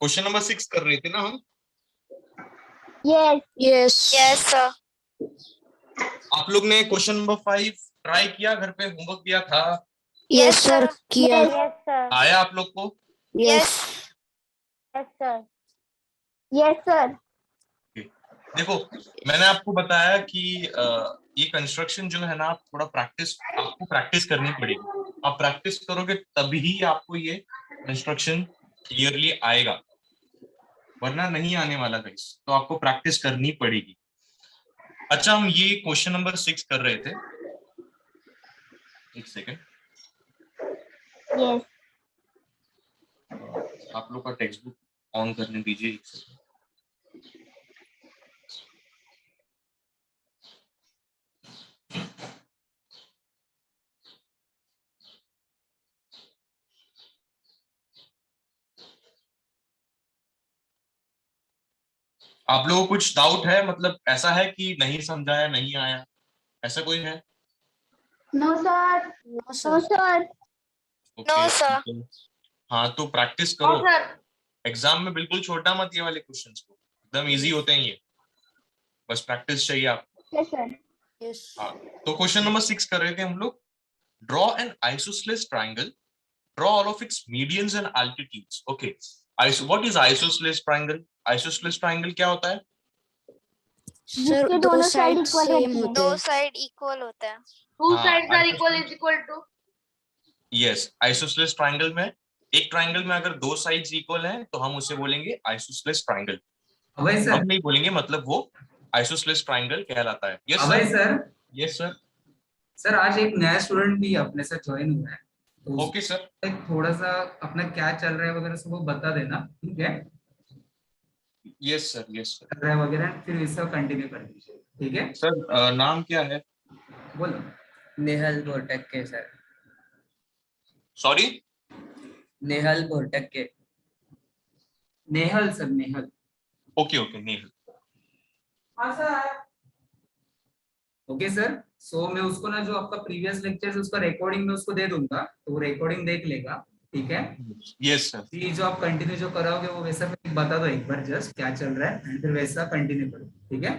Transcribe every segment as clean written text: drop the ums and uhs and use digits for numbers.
Question number 6 कर रहे थे ना हम। Yes yes yes sir. आप लोग ने क्वेश्चन नंबर 5 ट्राई किया, घर पे होमवर्क दिया था, यस सर किया। यस सर आया आप लोग को? Yes yes sir yes sir. देखो, मैंने आपको बताया कि ये कंस्ट्रक्शन जो है ना, आप थोड़ा आपको प्रैक्टिस करनी पड़ेगी। आप प्रैक्टिस करोगे तभी आपको ये कंस्ट्रक्शन क्लियरली आएगा, वरना नहीं आने वाला गाइस। तो आपको प्रैक्टिस करनी पड़ेगी। अच्छा, हम ये क्वेश्चन नंबर 6 कर रहे थे। एक सेकेंड, यस आप लोग का टेक्स्ट बुक ऑन करने दीजिए एक सेकेंड। आप लोगों को कुछ डाउट है? मतलब ऐसा है कि नहीं समझाया, नहीं आया, ऐसा कोई है? No sir no no sir sir no sir. हाँ, तो प्रैक्टिस नो करो। सर। एग्जाम में बिल्कुल छोटा मत ये वाले क्वेश्चंस को, एकदम इजी होते हैं ये, बस प्रैक्टिस चाहिए आपको। यस सर यस हाँ, तो क्वेश्चन नंबर 6 कर रहे थे हम लोग। Draw an isosceles triangle, draw all of its medians and altitudes. Okay, what is isosceles triangle? Isosceles triangle क्या होता है? सर जिसके दो दोनों साइड साइड इक्वल सेम होती है। होते दो हैं। साइड इक्वल होता है। टू हाँ, sides are equal to. Yes, isosceles triangle में, एक ट्राइंगल में अगर दो साइड्स इक्वल हैं तो हम उसे बोलेंगे आइसोसेलेस ट्राइंगल। अभय सर, अब नहीं बोलेंगे, मतलब वो आइसोसेलेस ट्राइंगल कहलाता है। Yes Abhay sir. Sir, yes sir. Sir आज एक नया स्टूडेंट भी अपने साथ ज्वाइन हुआ है, तो ओके सर। उसको एक थोड़ा सा अपना क्या चल रहा है वगैरह सब वो बता देना, ठीक है? Yes sir. Yes sir. चल रहा है वगैरह, फिर इसका कंटिन्यू कर दीजिए, ठीक है? सर नाम क्या है? बोलो। Nehal Bhotakke sir. Sorry? Nehal Bhotakke. Nehal sir, Nehal. Okay okay, Nehal. Okay sir, so मैं उसको ना जो आपका प्रीवियस लेक्चर है उसका रिकॉर्डिंग में उसको दे दूंगा, तो वो रिकॉर्डिंग देख लेगा, ठीक है? Yes sir. ये जो आप कंटिन्यू जो कराओगे वो वैसा फिर बता दो एक बार, जस्ट क्या चल रहा है, and फिर वैसा कंटिन्यू करो, ठीक है?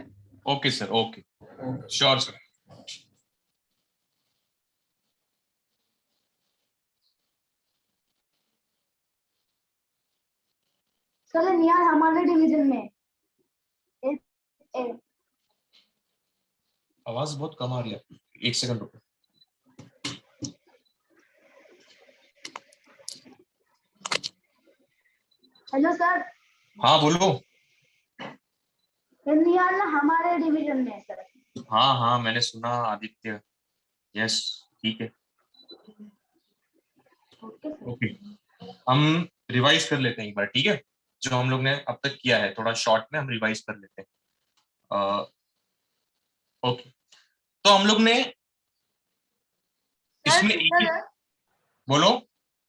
Okay sir. Okay, okay. Sure sir. Sir Nihal हमारे डिवीजन में ए, आवाज बहुत कम आ रही है, एक सेकंड रुको। Hello sir. हाँ बोलो। निहाल ना हमारे डिवीजन में है सर। हाँ हाँ, मैंने सुना आदित्य। यस, ठीक है। Okay sir. ओके, हम रिवाइज कर लेते हैं एक बार, ठीक है? जो हम लोग ने अब तक किया है थोड़ा शॉर्ट में हम रिवाइज कर लेते हैं। ओके, तो हम लोग ने इसमें एक ही, बोलो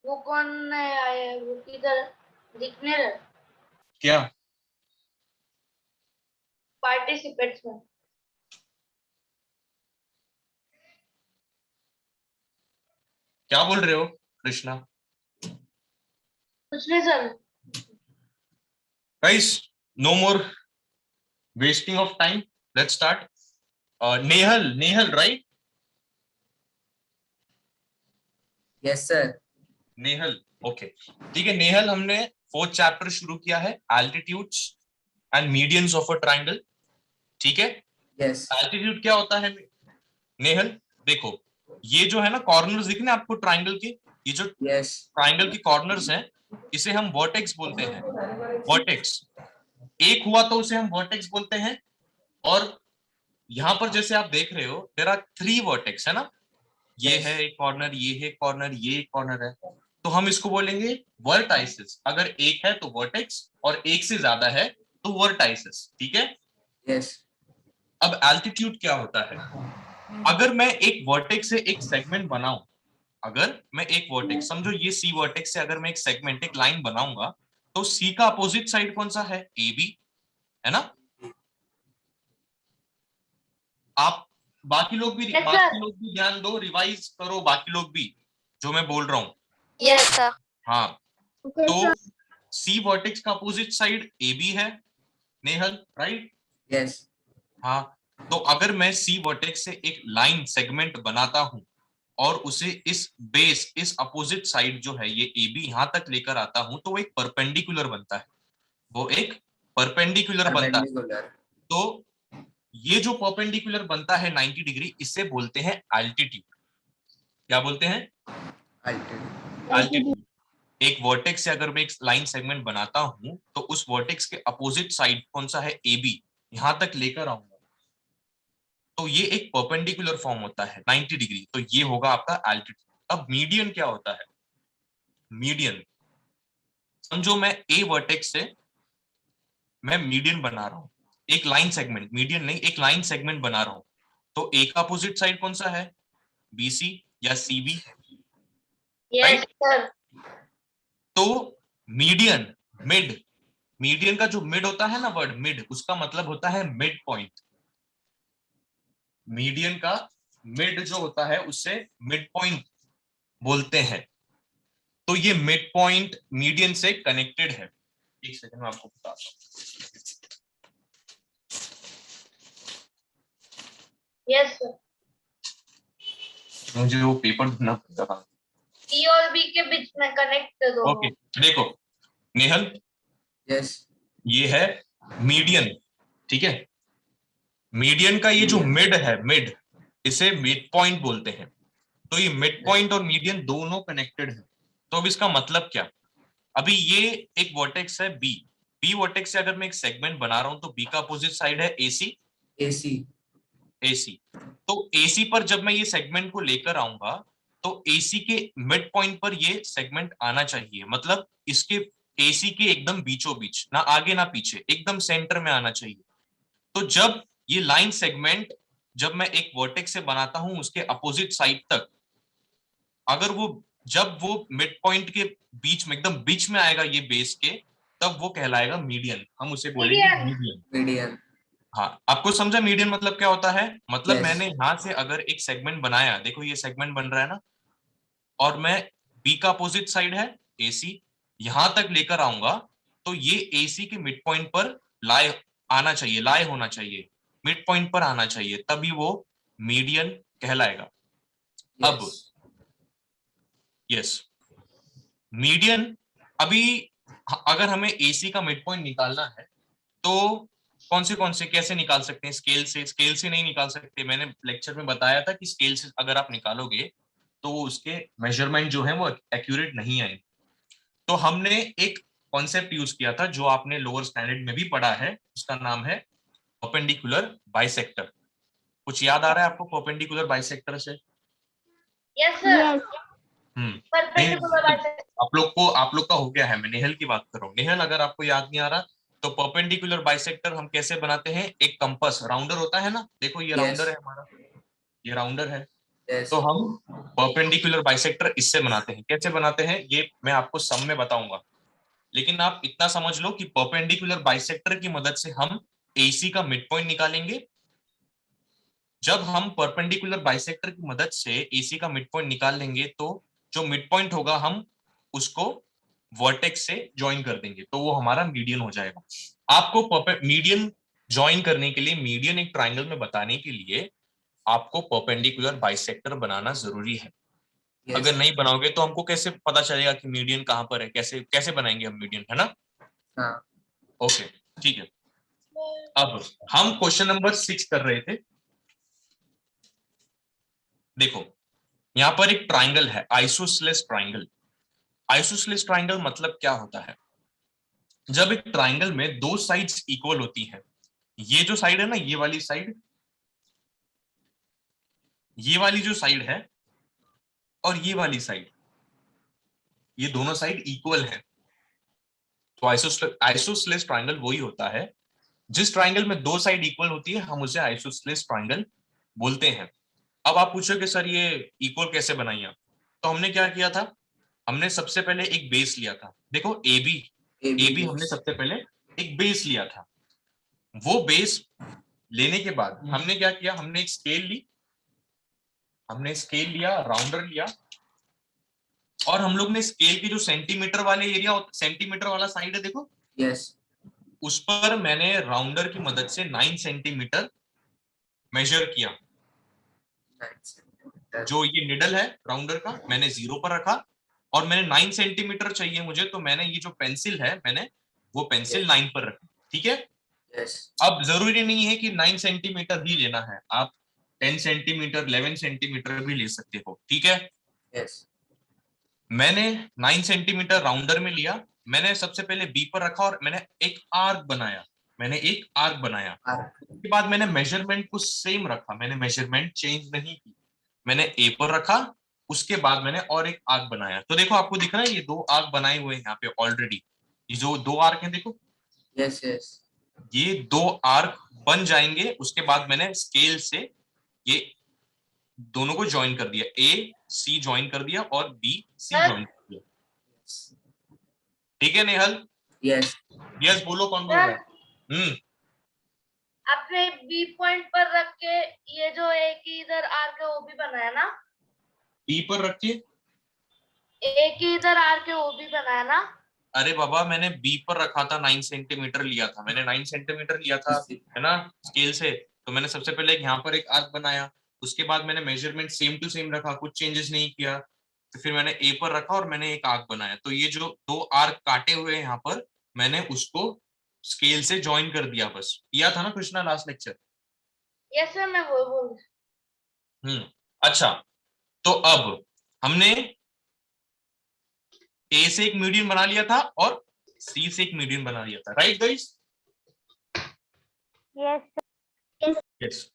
वो कौन है वो किधर दिखने रहा क्या? पार्टिसिपेट्स में। क्या बोल रहे हो कृष्णा? कुछ नहीं sir. Guys, no more wasting of time, let's start. Nehal, Nehal right? Yes sir. Nehal, okay ठीक है। नेहल, हमने 4th चैप्टर शुरू किया है, altitudes and medians of a triangle, ठीक है? यस एल्टीट्यूड क्या होता है नेहल? देखो, ये जो है ना कॉर्नर्स दिख रहे हैं आपको ट्राइंगल के, ये जो यस ट्राइंगल की कॉर्नर्स हैं, इसे हम वर्टेक्स बोलते हैं। वर्टेक्स एक हुआ तो उसे हम वर्टेक्स बोलते हैं। और यहां पर जैसे आप देख रहे हो, देयर आर 3 वर्टेक्स, है ना? ये Yes. है एक कॉर्नर, ये है कॉर्नर, ये एक कॉर्नर है, तो हम इसको बोलेंगे वर्टाइसिस। अगर एक है तो वर्टेक्स और एक से ज्यादा है तो वर्टाइसिस, ठीक है? यस अब एल्टीट्यूड क्या होता है? अगर मैं एक वर्टेक्स से एक सेगमेंट बनाऊं, अगर मैं एक वर्टेक्स, समझो ये सी वर्टेक्स से अगर मैं एक सेगमेंट, एक लाइन बनाऊंगा, तो सी का अपोजिट साइड कौन सा है? ए बी, है ना? आप बाकी लोग भी ध्यान दो, रिवाइज करो बाकी लोग भी जो मैं बोल रहा हूं। Yes sir. हाँ, ओके तो सर। सी वर्टेक्स का अपोजिट साइड ए बी है नेहल, राइट? यस हाँ, तो अगर मैं सी वर्टेक्स से एक लाइन सेगमेंट बनाता हूं और उसे इस अपोजिट साइड जो है ये ए बी यहां तक लेकर आता हूं, तो वो एक परपेंडिकुलर बनता है, वो एक परपेंडिकुलर बनता है। परपेंडिकुलर तो ये जो परपेंडिकुलर बनता है 90 डिग्री, इसे बोलते हैं एल्टीट्यूड। क्या बोलते हैं? Altitude altitude. एक वर्टेक्स से अगर मैं एक लाइन सेगमेंट बनाता हूं तो उस वर्टेक्स के अपोजिट साइड कौन सा है? ए बी, यहां तक लेकर आऊंगा, तो ये एक परपेंडिकुलर फॉर्म होता है 90 डिग्री, तो ये होगा आपका एल्टीट्यूड। अब मीडियन क्या होता है? मीडियन, समझो मैं ए वर्टेक्स से मैं मीडियन बना रहा हूं, एक लाइन सेगमेंट, मीडियन नहीं, एक लाइन सेगमेंट बना रहा हूं, तो ए का अपोजिट साइड कौन सा है? बीसी या सीबी, यस राइट? सर। तो मीडियन, मिड, मीडियन का जो मिड होता है ना वर्ड मिड, उसका मतलब होता है मिड पॉइंट। मीडियन का मिड जो होता है उससे मिड पॉइंट बोलते हैं। तो ये मिड पॉइंट मीडियन से कनेक्टेड है। एक सेकंड में आपको बताता हूं। Yes sir. मुझे वो पेपर ढूंढना पड़ेगा। सी और बी के बीच में कनेक्ट दो। ओके, देखो नेहल, यस ये है मीडियन, ठीक है? मीडियन का ये जो मिड है, मिड, इसे मिड पॉइंट बोलते हैं। तो ये मिड पॉइंट और मीडियन दोनों कनेक्टेड है। तो अब इसका मतलब क्या? अभी ये एक वर्टेक्स है बी, बी वर्टेक्स से अगर मैं एक सेगमेंट बना रहा हूं तो बी का अपोजिट साइड है एसी, एसी एसी। तो एसी पर जब मैं ये सेगमेंट को लेकर आऊंगा तो एसी के मिड पॉइंट पर ये सेगमेंट आना चाहिए, मतलब इसके एसी के एकदम बीचों बीच, ना आगे ना पीछे, एकदम सेंटर में आना चाहिए। तो जब ये लाइन सेगमेंट जब मैं एक वर्टेक्स से बनाता हूं उसके अपोजिट साइड तक, अगर वो जब वो मिड पॉइंट के बीच में एकदम बीच में आएगा ये बेस के, तब वो कहलाएगा मीडियन, हम उसे बोलेंगे मीडियन। मीडियन। मीडियन हाँ, आपको समझा मीडियन मतलब क्या होता है? मतलब Yes. मैंने यहां से अगर एक सेगमेंट बनाया, देखो ये सेगमेंट बन रहा है ना, और मैं बी का अपोजिट साइड है एसी, यहां तक लेकर आऊंगा, तो ये एसी के मिड पॉइंट पर लाए आना चाहिए, लाए होना चाहिए, मिड पॉइंट पर आना चाहिए, तभी वो मीडियन कहलाएगा। अब यस यस, मीडियन, अभी अगर हमें एसी का मिड पॉइंट निकालना है तो कौन से कैसे निकाल सकते हैं? स्केल से? स्केल से नहीं निकाल सकते, मैंने लेक्चर में बताया था कि स्केल से अगर आप निकालोगे तो उसके मेजरमेंट जो है वो एक्यूरेट नहीं आएंगे। तो हमने एक कॉन्सेप्ट यूज किया था जो आपने लोअर स्टैंडर्ड में भी पढ़ा है, उसका नाम है परपेंडिकुलर बाइसेक्टर। कुछ याद आ रहा है आपको परपेंडिकुलर बाइसेक्टर से? Yes sir. परपेंडिकुलर नहीं, बाइसेक्टर। आप लोग का हो गया है, मैं नेहल की बात कर रहा हूँ। नेहल, अगर आपको याद नहीं आ रहा तो परपेंडिकुलर बाइसेक्टर हम कैसे बनाते हैं? एक कंपास राउंडर होता है ना, देखो ये Yes. राउंडर है हमारा, ये राउंडर है, यस तो हम परपेंडिकुलर बाइसेक्टर इससे बनाते हैं। कैसे बनाते हैं ये मैं आपको सब में बताऊंगा, लेकिन आप इतना समझ लो कि परपेंडिकुलर बाइसेक्टर की मदद से हम एसी का मिड पॉइंट निकालेंगे। जब हम परपेंडिकुलर बाइसेक्टर की मदद से एसी का मिड पॉइंट निकाल लेंगे तो जो मिड पॉइंट होगा हम उसको वर्टेक्स से ज्वाइन कर देंगे, तो वो हमारा मीडियन हो जाएगा। आपको मीडियन ज्वाइन करने के लिए, मीडियन एक ट्राइंगल में बताने के लिए आपको परपेंडिकुलर बाइसेक्टर बनाना जरूरी है। अगर नहीं बनाओगे तो हमको कैसे पता चलेगा कि मीडियन कहां पर है? कैसे कैसे बनाएंगे हम मीडियन, है ना? हाँ ओके, ठीक है। अब हम क्वेश्चन नंबर 6 कर रहे थे। देखो यहां पर एक ट्राइंगल है, आइसोसेलेस ट्राइंगल। आइसोसेलेस ट्राइंगल मतलब क्या होता है? जब एक ट्राइंगल में दो साइड्स इक्वल होती हैं, ये जो साइड है ना, ये वाली साइड, ये वाली जो साइड है और ये वाली साइड, ये दोनों साइड इक्वल है, तो आइसोसेलेस ट्राइंगल वही होता है। जिस ट्राइंगल में दो साइड इक्वल होती है हम उसे आइसोसेलेस ट्राइंगल बोलते हैं। अब आप पूछोगे सर ये इक्वल कैसे बनाई आप? तो हमने क्या किया था, हमने सबसे पहले एक बेस लिया था। देखो ए बी हमने सबसे पहले एक बेस लिया था। वो बेस लेने के बाद हमने क्या किया, हमने एक स्केल ली, हमने स्केल लिया, राउंडर लिया, और हम लोग ने स्केल की जो सेंटीमीटर वाले एरिया, सेंटीमीटर वाला साइड है देखो, Yes. उस पर मैंने राउंडर की मदद से 9 सेंटीमीटर मेजर किया। 9 centimeter. जो ये निडल है राउंडर का मैंने 0 पर रखा, और मैंने 9 सेंटीमीटर चाहिए मुझे, तो मैंने ये जो पेंसिल है मैंने वो पेंसिल 9 पर रखी। ठीक है, Yes. अब जरूरी नहीं है कि 9 सेंटीमीटर ही लेना है, आप 10 सेंटीमीटर 11 सेंटीमीटर भी ले सकते हो। ठीक है, Yes. मैंने 9 सेंटीमीटर राउंडर में लिया, मैंने सबसे पहले बी पर रखा और मैंने एक आर्क बनाया, Arc. उसके बाद मैंने मेजरमेंट को सेम रखा, मैंने मेजरमेंट चेंज नहीं की, मैंने ए पर रखा, उसके बाद मैंने और एक आर्क बनाया। तो देखो आपको दिख रहा है ये 2 आर्क बनाए हुए हैं यहाँ पे ऑलरेडी, ये जो 2 आर्क हैं देखो, Yes. Yes. ये 2 आर्क बन जाएंगे। उसके बाद मैंने स्केल से ये दोनों को ज्वाइन कर दिया, ए सी ज्वाइन कर दिया और बी सी ज्वाइन कर दिया। ठीक है नेहल? Yes. यस बोलो, कौन बोल रहा है? आपने बी पॉइंट पर रख के ये जो ए की इधर आर्क है वो भी बनाया ना? बी पर रखिए, ए की इधर आर्क है वो भी बनाया ना? अरे बाबा मैंने बी पर रखा था, 9 सेंटीमीटर लिया था मैंने, 9 सेंटीमीटर लिया था है ना स्केल से, तो मैंने सबसे पहले यहाँ पर एक आर्क बनाया, उसके बाद मैंने मेजरमेंट सेम टू सेम रखा, कुछ चेंजेस नहीं किया, तो फिर मैंने ए पर रखा और मैंने एक आर्क बनाया। तो ये जो 2 आर्क काटे हुए हैं यहाँ पर, मैंने उसको स्केल से ज्वाइन कर दिया, बस किया था ना Krishna last lecture. Yes sir, मैं वो बोल अच्छा, तो अब हमने ए से एक मीडियन बना लिया था और सी से एक मीडियन बना लिया था, राइट गाइस? यस।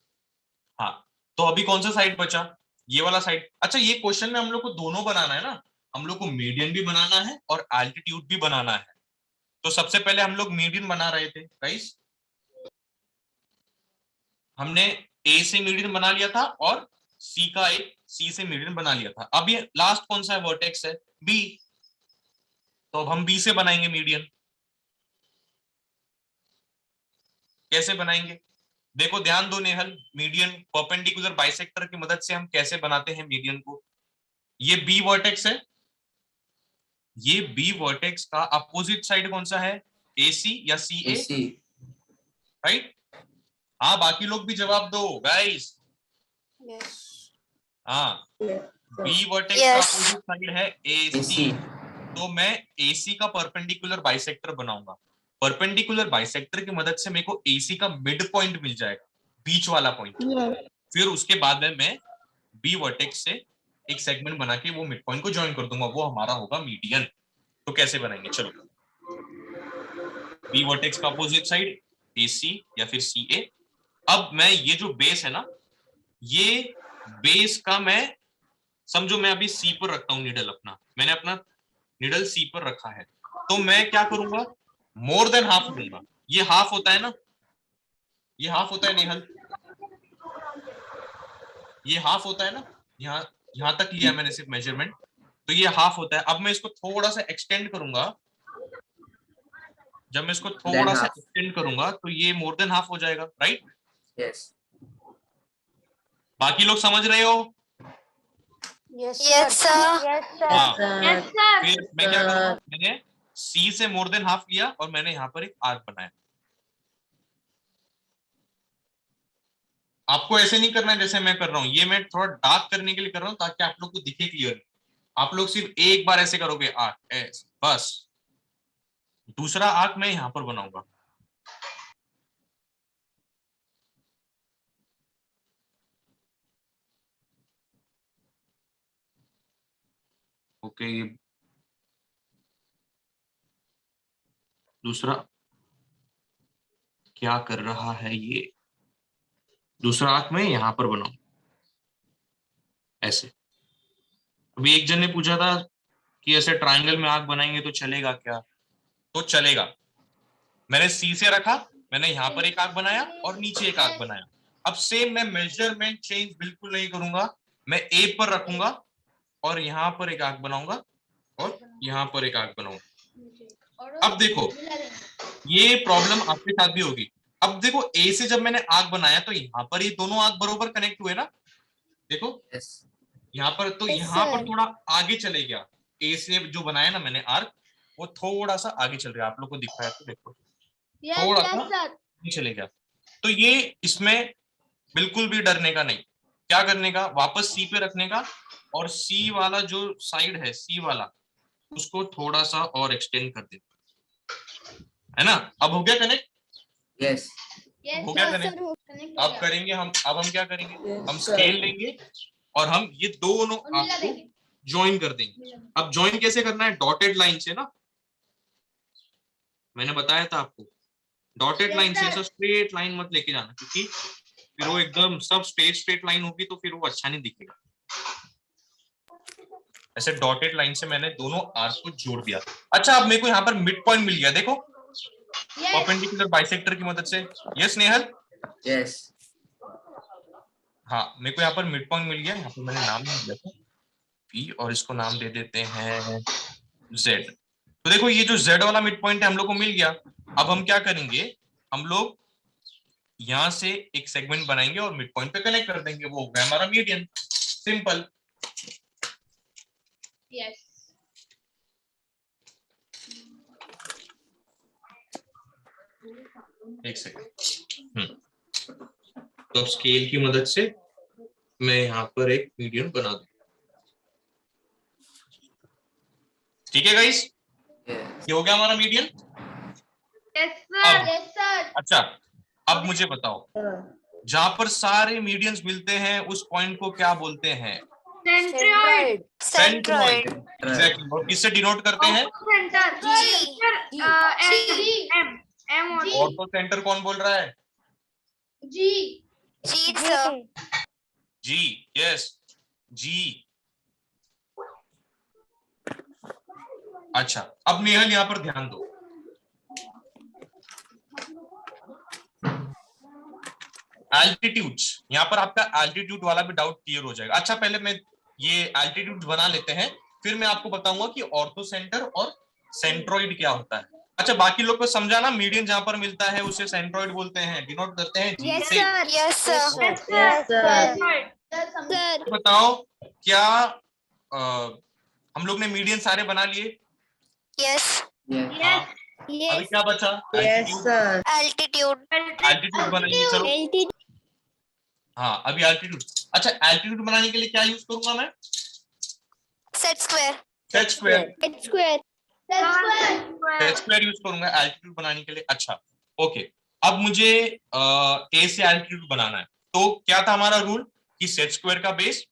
हाँ, तो अभी कौन सा साइड बचा? ये वाला साइड। अच्छा, ये क्वेश्चन में हम लोग को दोनों बनाना है ना, हम लोग को मीडियन भी बनाना है और एल्टीट्यूड भी बनाना है। तो सबसे पहले हम लोग मीडियन बना रहे थे गाइस, हमने ए से मीडियन बना लिया था और सी से मीडियन बना लिया था। अब ये लास्ट कौन सा है वर्टेक्स है? बी, तो अब हम बी से बनाएंगे मीडियन। कैसे बनाएंगे? देखो ध्यान दो नेहल, मीडियन परपेंडिकुलर बाइसेक्टर की मदद से हम कैसे बनाते हैं मीडियन को। ये बी वर्टेक्स है, ये बी वर्टेक्स का अपोजिट साइड कौन सा है? AC या CA? AC. राइट? हाँ, बाकी लोग भी जवाब दो गाइस। हाँ, बी वर्टेक्स का Yes. अपोजिट साइड है AC, AC. तो मैं AC का परपेंडिकुलर बाइसेक्टर बनाऊंगा। परपेंडिकुलर बाइसेक्टर की मदद से मेरे को AC का मिड पॉइंट मिल जाएगा, बीच वाला पॉइंट। फिर उसके बाद में मैं बी वर्टेक्स से एक सेगमेंट बना के वो मिड पॉइंट को ज्वाइन कर दूंगा, वो हमारा होगा मीडियन। तो कैसे बनाएंगे? चलो, बी वर्टेक्स का अपोजिट साइड AC या फिर CA। अब मैं ये जो बेस है ना, ये बेस का मैं समझो मैं अभी C पर रखता हूँ निडल अपना, मैंने अपना निडल C पर रखा है, तो मैं क्या करूंगा? मोर देन हाफ लूंगा। ये हाफ होता है ना, ये हाफ होता है नेहल, ये हाफ होता है ना, यहाँ तक लिया मैंने सिर्फ मेजरमेंट, तो ये हाफ होता है। अब मैं इसको थोड़ा सा एक्सटेंड करूंगा, जब मैं इसको थोड़ा सा एक्सटेंड करूंगा तो ये मोर देन हाफ हो जाएगा, राइट? Yes. बाकी लोग समझ रहे हो? Yes, sir. हाँ, यस सर। फिर मैं क्या करूंगा? मैंने C से मोर देन हाफ लिया और मैंने यहाँ पर एक आर्क बनाया। आपको ऐसे नहीं करना है जैसे मैं कर रहा हूँ, ये मैं थोड़ा डार्क करने के लिए कर रहा हूँ ताकि आप लोग को दिखे क्लियर। आप लोग सिर्फ एक बार ऐसे करोगे आर्क, बस। दूसरा आर्क मैं यहाँ पर बनाऊंगा। ओके, ये दूसरा क्या कर रहा है? ये दूसरा आर्क मैं यहाँ पर बनाऊं ऐसे। अभी एक जन ने पूछा था कि ऐसे ट्रायंगल में आर्क बनाएंगे तो चलेगा क्या? तो चलेगा। मैंने C से रखा, मैंने यहाँ पर एक आर्क बनाया और नीचे एक आर्क बनाया। अब सेम मैं मेजरमेंट चेंज बिल्कुल नहीं करूंगा, मैं A पर रखूंगा और यहाँ पर एक आर्क बनाऊंगा और यहाँ पर एक आर्क बनाऊंगा। अब देखो ये प्रॉब्लम आपके साथ भी होगी। अब देखो A से जब मैंने आर्क बनाया तो यहाँ पर ये दोनों आर्क बरोबर कनेक्ट हुए ना, देखो Yes. यहाँ पर, तो Yes, यहाँ पर sir. थोड़ा आगे चले गया, ए से जो बनाया ना मैंने आर्क, वो थोड़ा सा आगे चल रहा है, आप लोग को दिख रहा है तो देखो, थोड़ा सा आगे चलेगा। तो ये इसमें बिल्कुल भी डरने का नहीं, क्या करने का, वापस सी पे रखने का, और सी वाला जो साइड है, सी वाला, उसको थोड़ा सा और एक्सटेंड कर देना, है ना। अब हो गया कनेक्ट, यस हो गया कनेक्ट। अब करेंगे हम, अब हम क्या करेंगे, हम स्केल लेंगे और हम ये दोनों आपको ज्वाइन कर देंगे। अब ज्वाइन कैसे करना है, डॉटेड लाइन से ना, मैंने बताया था आपको, डॉटेड लाइन से, ऐसा स्ट्रेट लाइन मत लेके जाना, क्योंकि फिर वो एकदम सब स्ट्रेट लाइन होगी तो फिर वो अच्छा नहीं दिखेगा। ऐसे डॉटेड लाइन से मैंने दोनों आर्क को जोड़ दिया। अच्छा, अब मेरे को यहाँ पर मिड पॉइंट मिल गया, देखो, परपेंडिकुलर बाइसेक्टर की मदद से। यस नेहल? यस हाँ, मेरे को यहाँ पर मिड पॉइंट मिल गया। यहाँ पर मैंने नाम दिया था पी, और इसको नाम दे देते हैं जेड। तो देखो, ये जो जेड वाला मिड पॉइंट है हम लोग को मिल गया। अब हम क्या करेंगे, हम लोग यहां से एक सेगमेंट बनाएंगे और मिड पॉइंट पे कनेक्ट कर देंगे, वो हो गया हमारा मीडियन। सिंपल। यस। एक सेकंड। तो अब स्केल की मदद से मैं यहाँ पर एक मीडियन बना दूं। ठीक है गाइस, ये हो गया हमारा मीडियन। Yes sir. अब- यस सर। अच्छा, अब मुझे बताओ, जहां पर सारे मीडियंस मिलते हैं उस पॉइंट को क्या बोलते हैं? सेंट्रोइड। सेंट्रोइड। एग्जैक्टली। और किससे डिनोट करते हैं? Centre. M M orthocentre कौन बोल रहा है? जी। जी सर। जी, यस, जी। अच्छा, अब नेहल यहाँ पर ध्यान दो। एल्टीट्यूड, यहाँ पर आपका एल्टीट्यूड वाला भी डाउट क्लियर हो जाएगा। अच्छा, पहले मैं ये एल्टीट्यूड बना लेते हैं, फिर मैं आपको बताऊंगा कि ऑर्थो सेंटर और सेंट्रोइड क्या होता है। अच्छा, बाकी लोग को समझा ना, मीडियन जहां पर मिलता है उसे सेंट्रोइड बोलते हैं, डिनोट करते हैं जी से। Yes sir. सर। बताओ, क्या हम लोग ने मीडियन सारे बना लिए? यस। हाँ, अभी क्या बचा? एल्टीट्यूड। एल्टीट्यूड बनाएंगे, चलो। हाँ, अभी एल्टीट्यूड। अच्छा, एल्टीट्यूड बनाने के लिए क्या यूज करूंगा मैं? Set square. Set square. Square. Set square use करूंगा एल्टीट्यूड बनाने के लिए। अच्छा, ओके। अब मुझे ए से एल्टीट्यूड बनाना है, तो क्या था हमारा रूल कि सेट स्क्वायर का बेस,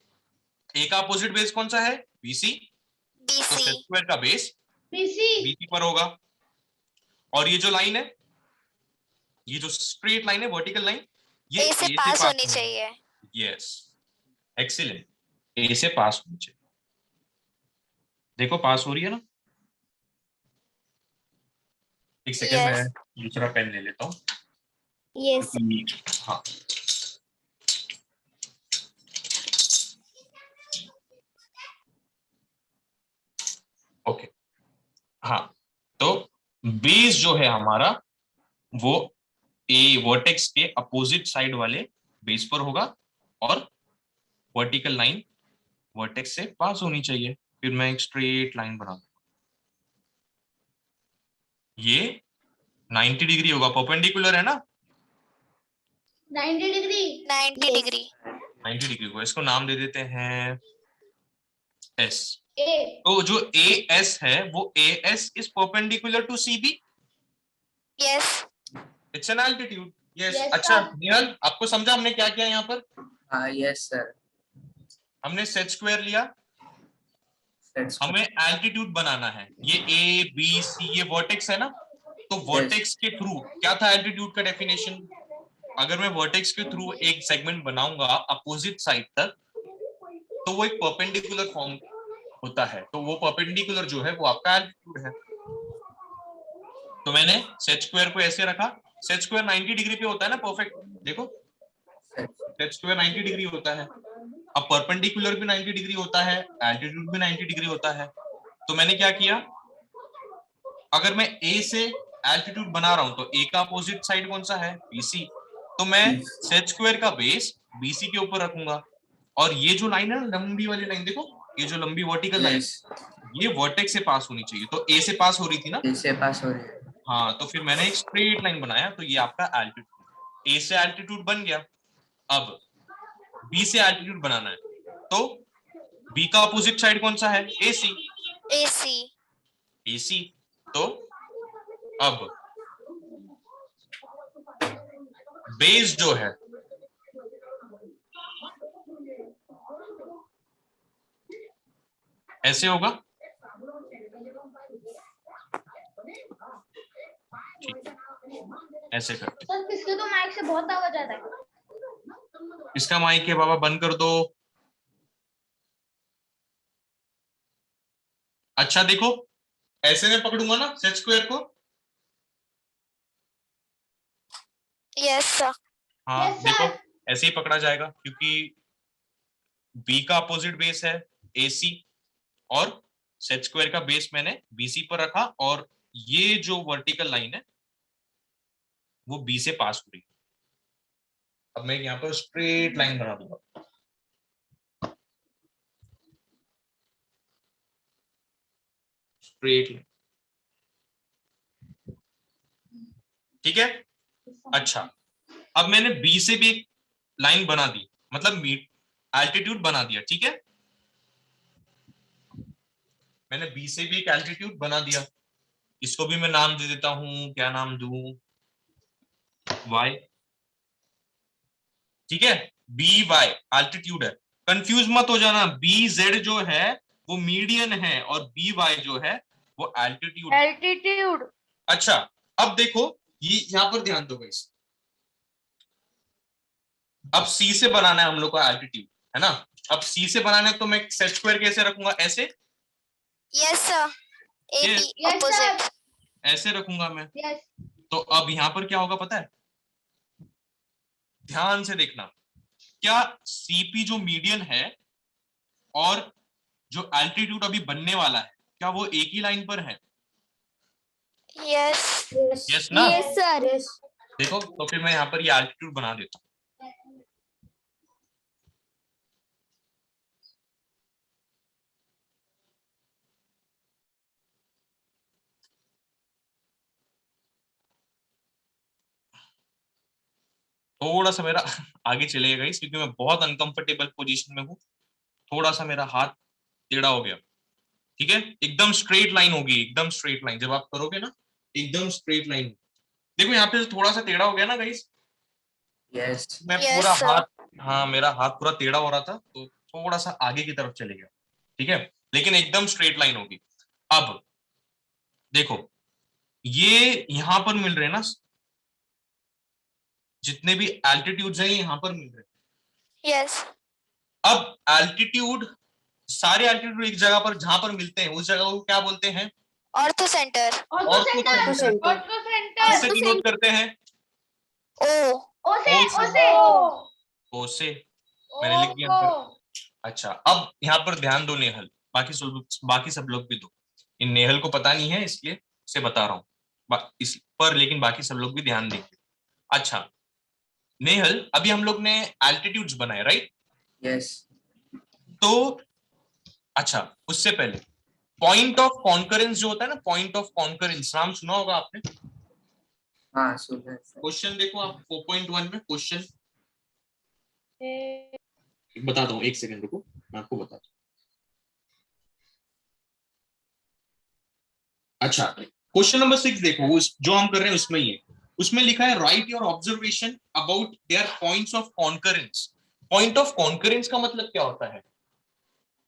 ए का अपोजिट बेस कौन सा है? बीसी। तो बीसी। सेट स्क्वायर का बेस बीसी। बीसी पर होगा। और ये जो लाइन है, ये जो स्ट्रेट लाइन है, वर्टिकल लाइन, ये ए से पास होनी चाहिए। यस, एक्सीलेंट, ए से पास होनी चाहिए। देखो, पास हो रही है ना। एक सेकंड, Yes. मैं दूसरा पेन ले लेता हूँ। यस। हाँ, ओके। हाँ, तो बेस जो है हमारा, वो ए वर्टेक्स के अपोजिट साइड वाले बेस पर होगा, और वर्टिकल लाइन वर्टेक्स से पास होनी चाहिए। फिर मैं एक स्ट्रेट लाइन बना दूंगा, ये 90 डिग्री होगा, परपेंडिकुलर है ना। 90 डिग्री। 90 डिग्री। 90 डिग्री को इसको नाम दे देते हैं एस। ए। तो जो ए एस है, वो A S is perpendicular to C B. Yes. It's an altitude. Yes. Yes, अच्छा sir. निहल, आपको समझा हमने क्या किया यहाँ पर? हाँ यस सर। हमने सेट स्क्वायर लिया, हमें एल्टीट्यूड बनाना है। ये ए बी सी, ये वर्टेक्स है ना, तो वर्टेक्स के थ्रू क्या था एल्टीट्यूड का डेफिनेशन? अगर मैं वर्टेक्स के थ्रू एक सेगमेंट बनाऊंगा अपोजिट साइड तक, तो वो एक परपेंडिकुलर फॉर्म होता है, तो वो परपेंडिकुलर जो है वो आपका एल्टीट्यूड है। तो मैंने सेट स्क्वायर को ऐसे रखा, सेट स्क्वायर 90 डिग्री पे होता है ना, परफेक्ट। देखो, सेट स्क्वायर 90 डिग्री होता है। अब परपेंडिकुलर भी 90 डिग्री होता है, एल्टीट्यूड भी 90 डिग्री होता है। तो मैंने क्या किया, अगर मैं ए से एल्टीट्यूड बना रहा हूं, तो ए का अपोजिट साइड कौन सा है? बीसी। तो मैं सेट स्क्वायर का बेस बीसी के ऊपर रखूंगा, और ये जो लाइन है ना, लंबी वाली लाइन, देखो ये जो लंबी वर्टिकल लाइन Yes. ये वर्टेक्स से पास होनी चाहिए, तो ए से पास हो रही थी ना। इससे पास हो रही है। हाँ, तो फिर मैंने एक स्ट्रेट लाइन बनाया, तो ये आपका एल्टीट्यूड, ए से एल्टीट्यूड बन गया। अब बी से एल्टीट्यूड बनाना है, तो बी का अपोजिट साइड कौन सा है? AC। AC. AC, तो अब बेस जो है ऐसे होगा, ठीक, ऐसे करते। सर किसके तो माइक से बहुत आवाज आ रहा है। इसका माइक है बाबा, बंद कर दो। अच्छा देखो, ऐसे में पकड़ूंगा ना सेट स्क्वायर को। Yes, sir. हाँ Yes, sir. देखो ऐसे ही पकड़ा जाएगा, क्योंकि बी का अपोजिट बेस है AC और सेट स्क्वायर का बेस मैंने BC पर रखा, और ये जो वर्टिकल लाइन है वो B से पास हो रही है। अब मैं यहाँ पर स्ट्रेट लाइन बना दूंगा, स्ट्रेट लाइन, ठीक है। अच्छा, अब मैंने B से भी एक लाइन बना दी, मतलब एल्टीट्यूड बना दिया, ठीक है। मैंने B से भी एक एल्टीट्यूड बना दिया, इसको भी मैं नाम दे देता हूं, क्या नाम दूं? Y, ठीक है। BY एल्टीट्यूड है, कंफ्यूज मत हो जाना। BZ जो है वो मीडियन है और BY जो है वो एल्टीट्यूड। एल्टीट्यूड। अच्छा, अब देखो ये यहां पर ध्यान दो गाइस, अब C से बनाना है हम लोग को एल्टीट्यूड, है ना। अब C से बनाना है तो मैं सेट स्क्वायर कैसे रखूंगा? ऐसे। Yes, sir. AB. Yes. Yes, Opposite. sir. ऐसे रखूंगा मैं। यस। तो अब यहां पर क्या होगा पता है? ध्यान से देखना, क्या CP जो मीडियन है और जो एल्टीट्यूड अभी बनने वाला है, क्या वो एक ही लाइन पर है? Yes. यस ना? Yes, sir. Yes. देखो, तो फिर मैं यहाँ पर ये एल्टीट्यूड बना देता हूँ। थोड़ा सा मेरा आगे चलेगा इस, क्योंकि मैं बहुत अनकंफर्टेबल पोजीशन में हूँ। थोड़ा सा मेरा हाथ टेढ़ा हो गया, ठीक है। एकदम स्ट्रेट लाइन होगी, एकदम स्ट्रेट लाइन जब आप करोगे ना, एकदम स्ट्रेट लाइन। देखो यहाँ पे थोड़ा सा टेढ़ा हो गया ना गाइस, Yes. मैं Yes, पूरा sir. हाथ, हाँ मेरा हाथ पूरा टेढ़ा हो रहा था, तो थोड़ा सा आगे की तरफ चले गया, ठीक है, लेकिन एकदम स्ट्रेट लाइन होगी। अब देखो ये यहाँ पर मिल रहे हैं ना, जितने भी एल्टीट्यूड्स हैं यहाँ पर मिल रहे हैं। Yes. अब एल्टीट्यूड, सारे एल्टीट्यूड एक जगह पर जहां पर मिलते हैं उस जगह को क्या बोलते हैं? Ortho center. Ortho centre. Centre. Ortho किससे सेंटर। डिनोट करते हैं? O. ओ से ओ ओ से। से ओ से। मैंने लिख दिया अंदर। अच्छा, अब यहाँ पर ध्यान दो नेहल, बाकी सब लोग भी दो। इन नेहल को पता नहीं है इसलिए से बता रहा हूँ इस पर, लेकिन बाकी सब लोग भी ध्यान देंगे। अच्छा नेहल, अभी हम लोग ने एल्टीट्यूड्स बनाए, राइट? Yes. तो अच्छा, उससे पहले पॉइंट ऑफ कॉन्करेंस जो होता है ना, पॉइंट ऑफ कॉन्करेंस नाम सुना होगा आपने। हाँ सुना है सर। क्वेश्चन देखो आप 4.1 में क्वेश्चन बताता हूँ, एक सेकंड रुको, मैं आपको बताता हूँ। अच्छा, क्वेश्चन नंबर 6 देखो, जो हम कर रहे हैं उसमें ही है। उसमें लिखा है right your observation about their points of concurrence. Point of concurrence का मतलब क्या होता है?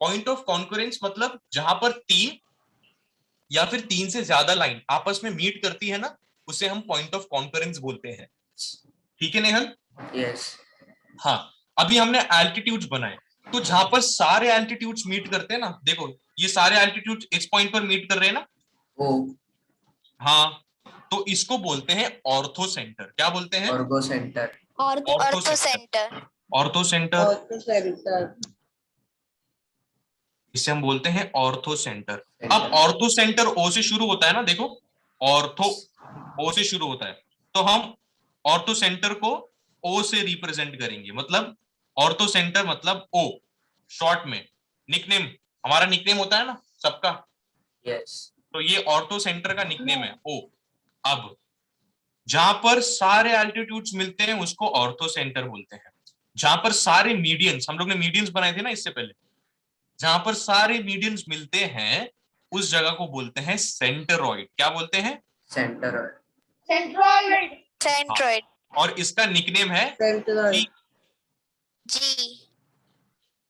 पॉइंट ऑफ कॉन्करेंस मतलब जहां पर 3 या फिर 3 से ज्यादा लाइन आपस में मीट करती है ना, उसे हम पॉइंट ऑफ कॉन्करेंस बोलते हैं, ठीक है नेहल? Yes. हाँ, अभी हमने एल्टीट्यूड्स बनाए, तो जहां पर सारे एल्टीट्यूड्स मीट करते हैं ना, देखो ये सारे एल्टीट्यूड्स इस पॉइंट पर मीट कर रहे हैं ना। O. हाँ, तो इसको बोलते हैं ऑर्थो सेंटर। क्या बोलते हैं? Orgo center. Ortho center. Ortho centre, Ortho center. इसे हम बोलते हैं ऑर्थो सेंटर। अब ऑर्थो सेंटर ओ से शुरू होता है ना, देखो ऑर्थो ओ से शुरू होता है, तो हम ऑर्थो सेंटर को ओ से रिप्रेजेंट करेंगे, मतलब ऑर्थो सेंटर मतलब ओ, शॉर्ट में निकनेम हमारा निकनेम होता है ना सबका, Yes. तो ये ऑर्थो सेंटर का निकनेम है ओ। अब जहां पर सारे एल्टीट्यूड्स मिलते हैं उसको ऑर्थो सेंटर बोलते हैं। जहां पर सारे मीडियंस, हम लोग ने मीडियंस बनाए थे ना इससे पहले, जहां पर सारे मीडियंस मिलते हैं उस जगह को बोलते हैं सेंटरॉइड। क्या बोलते हैं? Centroid. सेंट्रॉइड। Centroid. और इसका निकनेम है Centroid. G। G.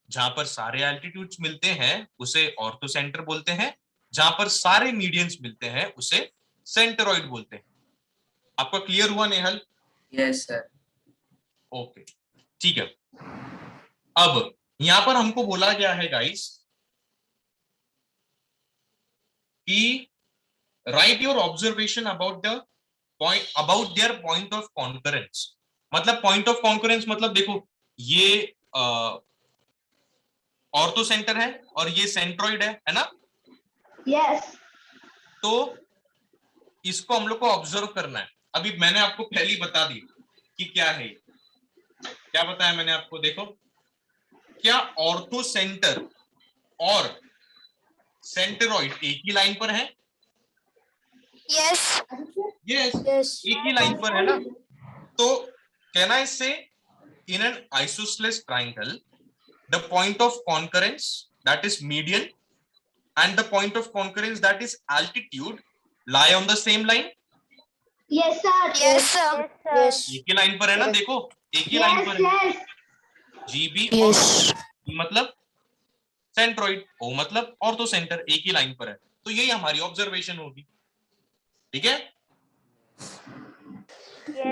जहां पर सारे एल्टीट्यूड्स मिलते हैं उसे ऑर्थो सेंटर बोलते हैं, जहां पर सारे मीडियंस मिलते हैं उसे सेंटरॉइड बोलते हैं। आपका क्लियर हुआ नेहल? Yes, sir. ओके, ठीक है। अब यहां पर हमको बोला गया है गाइस कि right your observation about the point, about their point of concurrence. मतलब पॉइंट ऑफ कॉन्करेंस मतलब देखो ये ऑर्थो सेंटर है और ये सेंट्रॉइड है ना? यस। तो इसको हम लोग को ऑब्जर्व करना है। अभी मैंने आपको पहले ही बता दी कि क्या है, क्या बताया मैंने आपको, देखो क्या ऑर्थो सेंटर और सेंटरॉइड एक ही लाइन पर है? Yes. Yes, Yes. एक ही लाइन पर है ना? तो कैन आई से in an isosceles triangle the point of concurrence that is median and the point of concurrence that is altitude lie on the same line? Yes sir. Yes, sir. Yes. एक ही line पर है ना? देखो एक ही line पर है। Yes. GB Yes. और मतलब सेंट्रॉइड, ओ मतलब ऑर्थो सेंटर, एक ही लाइन पर है। तो यही हमारी ऑब्जर्वेशन होगी, ठीक है?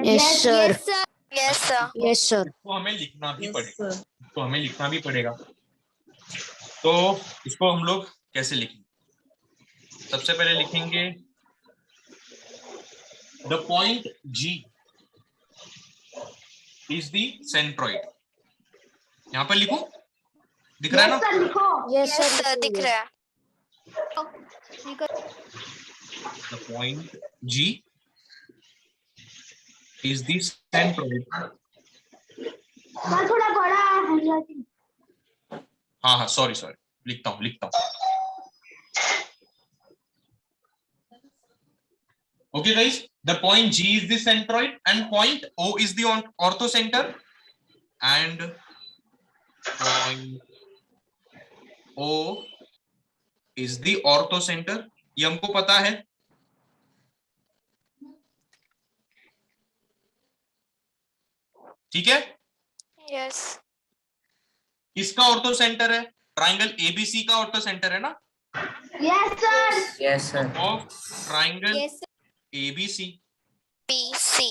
Yes, sir. Yes, sir. Yes, sir. इसको हमें लिखना भी पड़ेगा, इसको हमें लिखना भी पड़ेगा। तो इसको हम लोग कैसे लिखेंगे? सबसे पहले लिखेंगे the point G is the centroid. यहां पर लिखो, दिख रहा है ना? सर लिखो। Yes, Yes, sir. sir. दिख रहा है। The point G is the centroid. Sir थोड़ा बड़ा है। हाँ, सॉरी लिखता हूँ। Okay guys, the point G is the centroid and point O is the ortho center and point O is the ortho center। ये हमको पता है। ठीक है? Yes. किसका ऑर्थो सेंटर है? ट्राइंगल एबीसी का ऑर्थो सेंटर है ना? Yes sir. Yes, sir. Of triangle ABC. PC.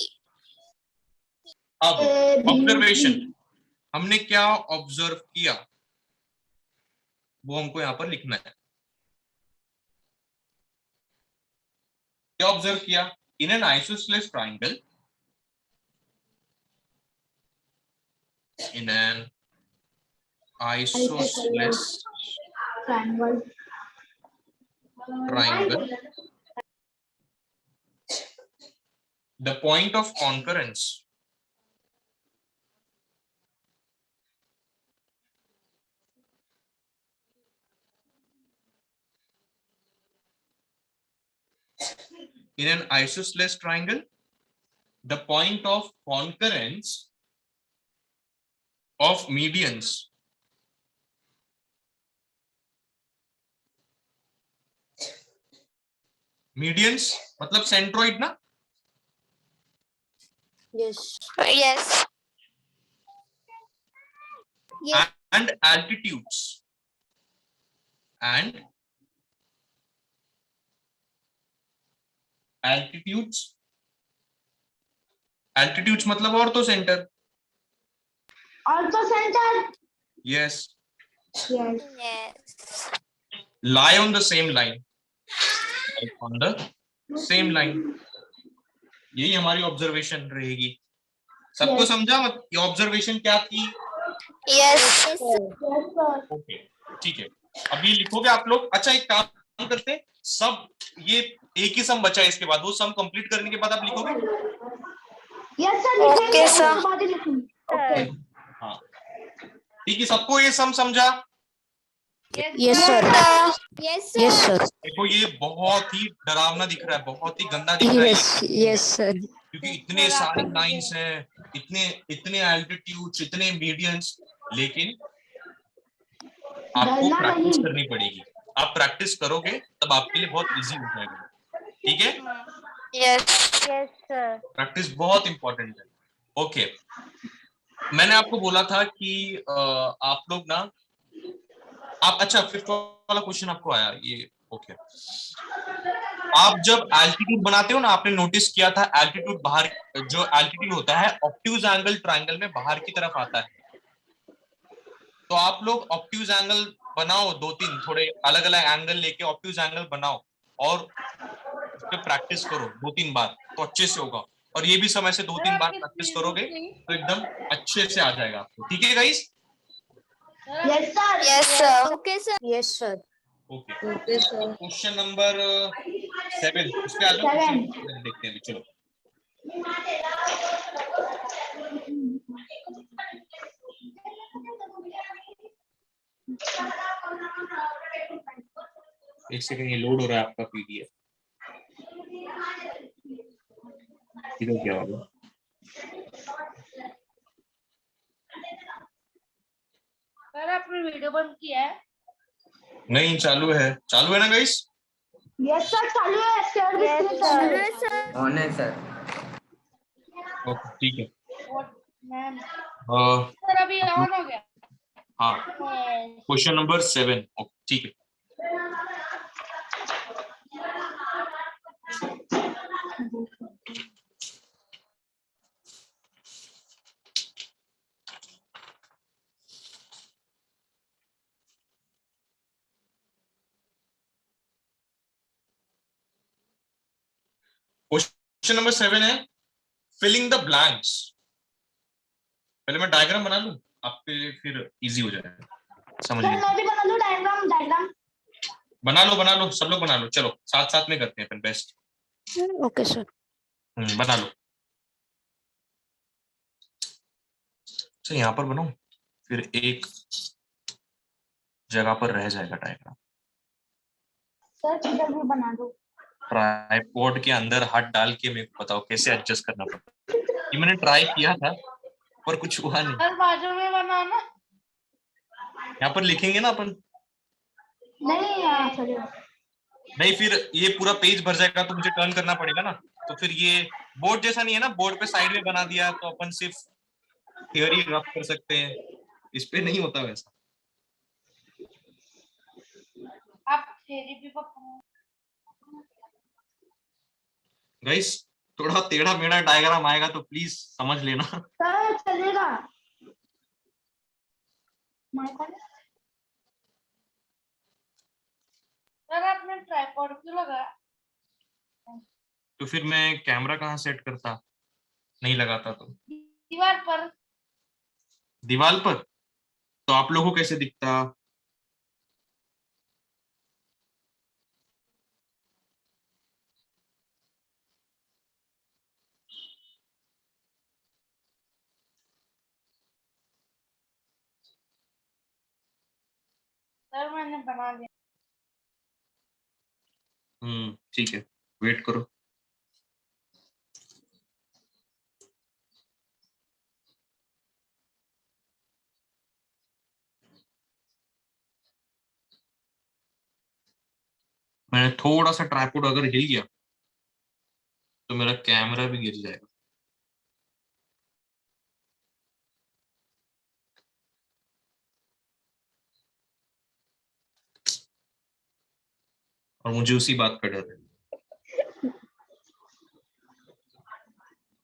अब ऑब्जर्वेशन, हमने क्या ऑब्जर्व किया वो हमको यहां पर लिखना है। क्या ऑब्जर्व किया? In an isosceles triangle, in an isosceles triangle. triangle the point of concurrence in an isosceles triangle the point of concurrence of medians मतलब सेंट्रोइड ना? Yes. Yes. and altitudes मतलब ortho centre. Ortho centre. yes yes. Yes. lie on the same line, on the same line। यही हमारी observation रहेगी। सबको समझा मत ये ऑब्जर्वेशन क्या थी? Yes. ओके, ठीक है। अभी लिखोगे आप लोग। अच्छा एक काम करते हैं, सब ये एक ही सम बचा है, इसके बाद वो सम कंप्लीट करने के बाद आप लिखोगे। Yes sir. Okay, sir. Okay. हाँ ठीक है, सबको ये सम समझा? Yes, sir. Yes, Yes, sir. देखो ये बहुत ही डरावना दिख रहा है, बहुत ही गंदा दिख रहा है Yes, yes, sir. क्योंकि इतने सारे लाइंस हैं, इतने इतने एल्टीट्यूड्स, इतने मीडियंस, लेकिन आपको प्रैक्टिस करनी पड़ेगी। आप प्रैक्टिस करोगे तब आपके लिए बहुत इजी हो जाएगा, ठीक है? Yes. Yes, sir. प्रैक्टिस बहुत इंपॉर्टेंट है। ओके, मैंने आपको बोला था कि आप लोग ना, आप अच्छा 5th वाला क्वेश्चन आपको आया ये, ओके। आप जब एल्टीट्यूड बनाते हो ना, आपने नोटिस किया था एल्टीट्यूड बाहर, जो एल्टीट्यूड होता है ऑब्ट्यूज एंगल ट्रायंगल में बाहर की तरफ आता है। तो आप लोग ऑब्ट्यूज एंगल बनाओ, 2-3 थोड़े अलग अलग एंगल लेके ऑब्ट्यूज एंगल बनाओ और उस पर प्रैक्टिस करो 2-3 बार, तो अच्छे से होगा। और ये भी समय से 2-3 बार प्रैक्टिस करोगे तो एकदम अच्छे से आ जाएगा आपको, ठीक है guys? Yes, sir. Yes, sir. Okay, sir. Yes, sir. Okay, Okay, sir. Question number 7 उस पे आ जाओ, क्वेश्चन देखते हैं अभी, चलो। एक सेकंड, ये लोड हो रहा है आपका पीडीएफ, इधर क्या होगा? सर आपने वीडियो बंद किया है? नहीं, चालू है ना गाइस? Yes, sir. चालू है। शेयर भी स्क्रीन चालू है। On है sir. ओके, ठीक है। मैम अ, सर अभी ऑन हो गया। हाँ, क्वेश्चन नंबर 7, ओके ठीक है। क्वेश्चन नंबर 7 है फिलिंग द ब्लैंक्स। पहले मैं डायग्राम बना लूं, आपके लिए फिर इजी हो जाएगा समझ सर में। मैं भी बना लूं डायग्राम? बना लो, सब लोग बना लो, चलो साथ साथ में करते हैं अपन, बेस्ट। Okay, sir. बना लो। अच्छा, यहाँ पर बनाओ, फिर एक जगह पर रह जाएगा डायग्राम। सर किधर भी बना दो। ट्राइपॉड के अंदर हाथ डाल के मेरे को बताओ कैसे एडजस्ट करना पड़ता है। ये मैंने ट्राई किया था पर कुछ हुआ नहीं। सर बाजू में बनाना। यहाँ पर लिखेंगे ना अपन, नहीं चलिए। नहीं फिर ये पूरा पेज भर जाएगा तो मुझे टर्न करना पड़ेगा ना, तो फिर ये बोर्ड जैसा नहीं है ना, बोर्ड पे साइड में बना दिया तो अपन सिर्फ थियोरी रफ कर सकते हैं, इस पे नहीं होता वैसा। आप थ्योरी भी गाइस थोड़ा टेढ़ा मेढ़ा डायग्राम आएगा तो प्लीज समझ लेना। सर चलेगा। सर आपने ट्राइपॉड क्यों लगाया? तो फिर मैं कैमरा कहाँ सेट करता, नहीं लगाता तो दीवार पर। तो आप लोगों को कैसे दिखता? सर मैंने बना दिया। ठीक है, वेट करो। मैंने थोड़ा सा ट्राइपॉड अगर हिल गया तो मेरा कैमरा भी गिर जाएगा। और मुझे उसी बात का डर है।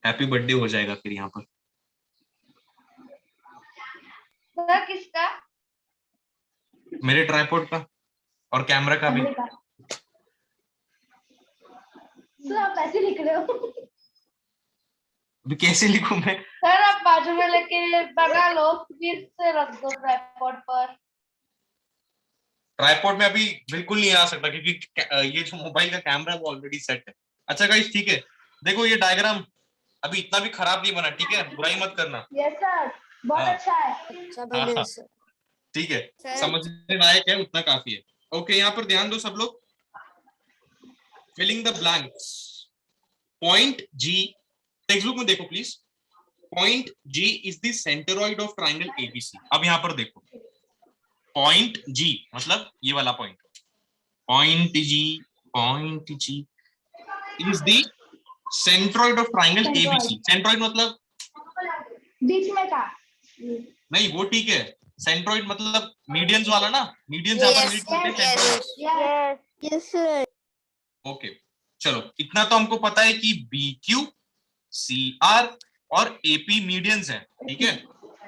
हैप्पी बर्थडे हो जाएगा फिर यहाँ पर। सर किसका? मेरे ट्राइपॉड का और कैमरा का भी। सर आप ऐसे लिख रहे हो। अभी कैसे लिखूं मैं? सर आप बाजू में लेके बना लो, फिर से रख दो ट्राइपॉड पर। ट्राइपॉड में अभी बिल्कुल नहीं आ सकता क्योंकि ये जो मोबाइल का कैमरा है वो ऑलरेडी सेट है। अच्छा गाइस ठीक है, देखो ये डायग्राम अभी इतना भी खराब नहीं बना, ठीक है, बुराई मत करना। यस सर, बहुत हाँ। अच्छा है। अच्छा हाँ, बने हाँ। सर। ठीक है, सर समझने लायक है, उतना काफी है। ओके, यहाँ पर ध्यान दो सब लोग। Filling the blanks. Point G, textbook में देखो please. Point G is the centroid of triangle ABC. अब यहाँ पर देखो, पॉइंट जी मतलब ये वाला point, point G is the centroid of triangle ABC. Centroid मतलब बीच में का नहीं, वो ठीक है। सेंट्रोइड मतलब मीडियंस वाला ना, मीडियंस यहाँ पर Yes, मीट करते हैं yes. Centroid. Yes, sir. Okay, चलो इतना तो हमको पता है कि बी क्यू सी आर और एपी मीडियंस हैं, ठीक है।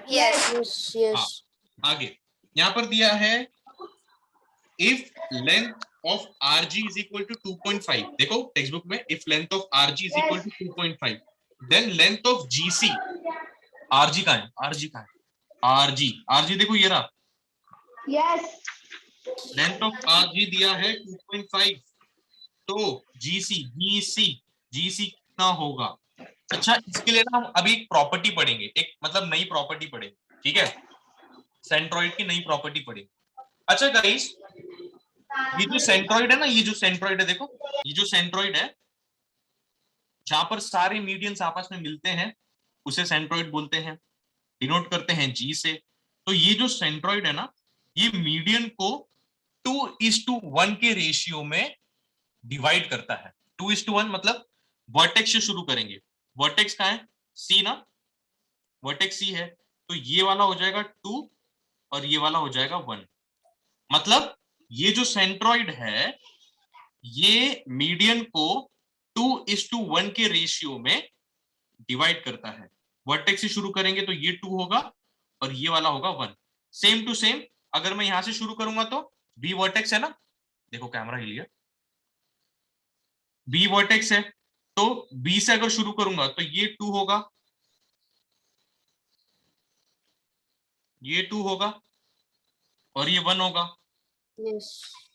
Yes. Yes, yes. हाँ, आगे यहाँ पर दिया है if length of R G is equal to 2.5। देखो टेक्स्ट बुक में, if length of R G is equal to 2.5 then length of G C. R G का है, आर जी का है, आर जी देखो ये रहा, यस लेंथ ऑफ आर जी दिया है 2.5, तो जीसी कितना होगा। अच्छा, इसके लिए ना हम अभी एक प्रॉपर्टी पढ़ेंगे, एक मतलब नई प्रॉपर्टी पढ़ेंगे, ठीक है, सेंट्रोइड की नई प्रॉपर्टी पढ़ेंगे। अच्छा गाइस, ये जो सेंट्रोइड है ना, ये जो सेंट्रोइड है, देखो ये जो सेंट्रोइड है जहां पर सारे मीडियंस आपस में मिलते हैं उसे सेंट्रोइड बोलते हैं, डिनोट करते हैं जी से। तो ये जो सेंट्रोइड है ना, ये मीडियन को 2:1 के रेशियो में डिवाइड करता है। 2:1 मतलब वर्टेक्स से शुरू करेंगे, वर्टेक्स कहाँ है, सी ना, वर्टेक्स सी है, तो ये वाला हो जाएगा 2 और ये वाला हो जाएगा 1। मतलब ये जो सेंट्रोइड है ये मीडियन को 2:1 के रेशियो में डिवाइड करता है। वर्टेक्स से शुरू करेंगे तो ये 2 होगा और ये वाला होगा 1। सेम टू सेम अगर मैं यहां से शुरू करूंगा तो बी वर्टेक्स है ना, देखो कैमरा हिल गया, बी वर्टेक्स है, तो बी से अगर शुरू करूंगा तो ये 2 होगा, ये 2 होगा और ये 1 होगा। Yes.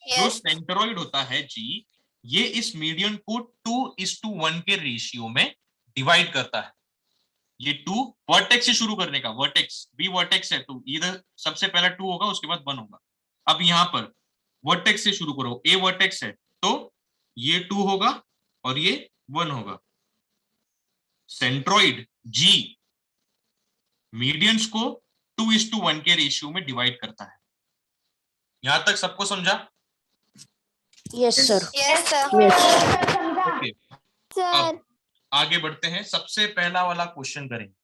जो Yes. सेंट्रोइड होता है जी, ये इस मीडियन को 2:1 के रेशियो में डिवाइड करता है। ये 2 वर्टेक्स से शुरू करने का, वर्टेक्स बी वर्टेक्स है, तो इधर सबसे पहला 2 होगा उसके बाद 1 होगा। अब यहां पर वर्टेक्स से शुरू करो, ए वर्टेक्स है तो ये 2 होगा और ये 1 होगा। सेंट्रोइड जी मीडियंस को 2:1 के रेशियो में डिवाइड करता है। यहां तक सबको समझा? Yes, sir. Yes, sir. Yes. Okay, Sir. अब आगे बढ़ते हैं, सबसे पहला वाला क्वेश्चन करेंगे।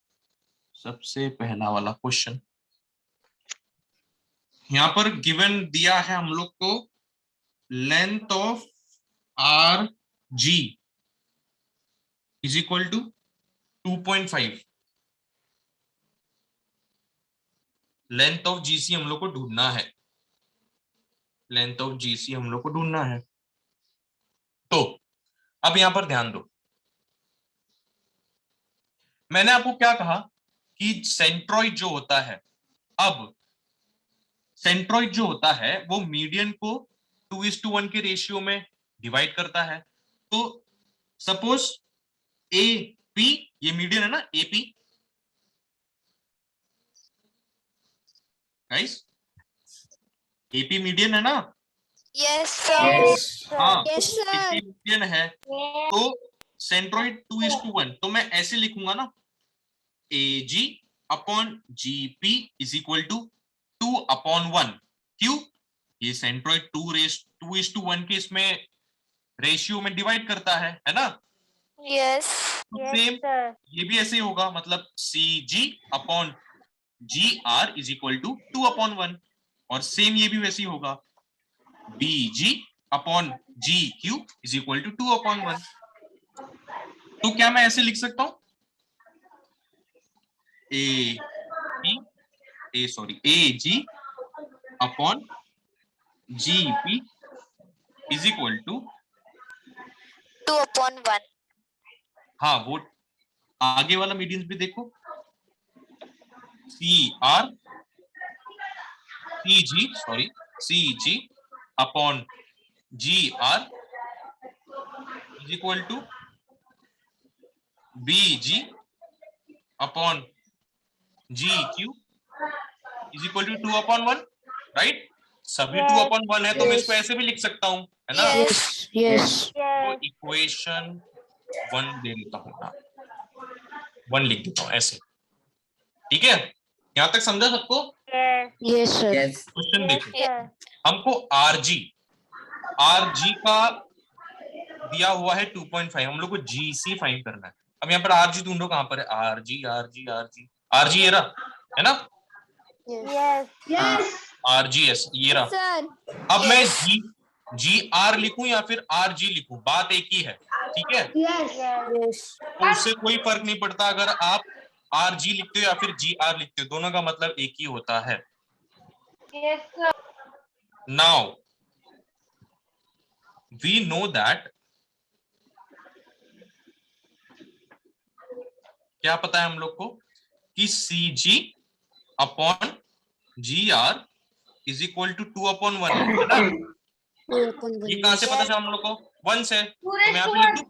सबसे पहला वाला क्वेश्चन यहां पर गिवन दिया है हम लोग को, length of R G is equal to 2.5। Length of GC हम लोग को ढूंढना है, लेंथ ऑफ जीसी हम लोग को ढूंढना है। तो अब यहां पर ध्यान दो, मैंने आपको क्या कहा कि सेंट्रोइड जो होता है, अब सेंट्रोइड जो होता है वो मीडियन को 2:1 के रेशियो में डिवाइड करता है। तो सपोज ए पी, ये मीडियन है ना, एपी गाइस, एपी मीडियन है ना, Yes, sir. Yes. हाँ, Yes, sir. एपी मीडियन है, तो सेंट्रोइड 2:1, तो मैं ऐसे लिखूंगा ना, A G upon G P is equal to 2/1। क्यों? ये सेंट्रोइड 2:1 के इसमें रेशियो में डिवाइड करता है ना। Yes. सेम ये भी ऐसे ही होगा, मतलब C G upon G R is equal to 2/1, और सेम ये भी वैसे ही होगा, B G upon G Q is equal to 2/1। तो क्या मैं ऐसे लिख सकता हूं, A G upon G P is equal to, 2/1. हाँ वो आगे वाला मीडियंस भी देखो, C G upon G R is equal to B G upon G Q is equal to 2/1। Right. सभी Yes. 2/1 है तो मैं इसको Yes. ऐसे भी लिख सकता हूँ, है ना। Yes. Yes. तो इक्वेशन 1 दे देता हूँ ना, 1 लिख देता हूँ ऐसे, ठीक है। यहाँ तक समझा सबको। Yes, sir. Yes. क्वेश्चन देखो, हमको आरजी का दिया हुआ है 2.5, हम लोग को जीसी फाइंड करना है। अब यहाँ पर आरजी ढूंढो, कहाँ पर है आरजी, आरजी ये रहा, है ना, Yes. आरजीएस ये रहा। Sir. अब मैं Yes. जी आर लिखूं या फिर आर जी लिखूं, बात एक ही है, ठीक है। Yes. Yes. तो उससे कोई फर्क नहीं पड़ता अगर आप आर जी लिखते हो या फिर जी आर लिखते हो, दोनों का मतलब एक ही होता है। Yes, sir. Now we know that, क्या पता है हम लोग को कि C G upon G R is equal to 2/1 है ना। ये कहां से पता चला हम लोग को? 1 से। तो मैं यहाँ पे लिख दूं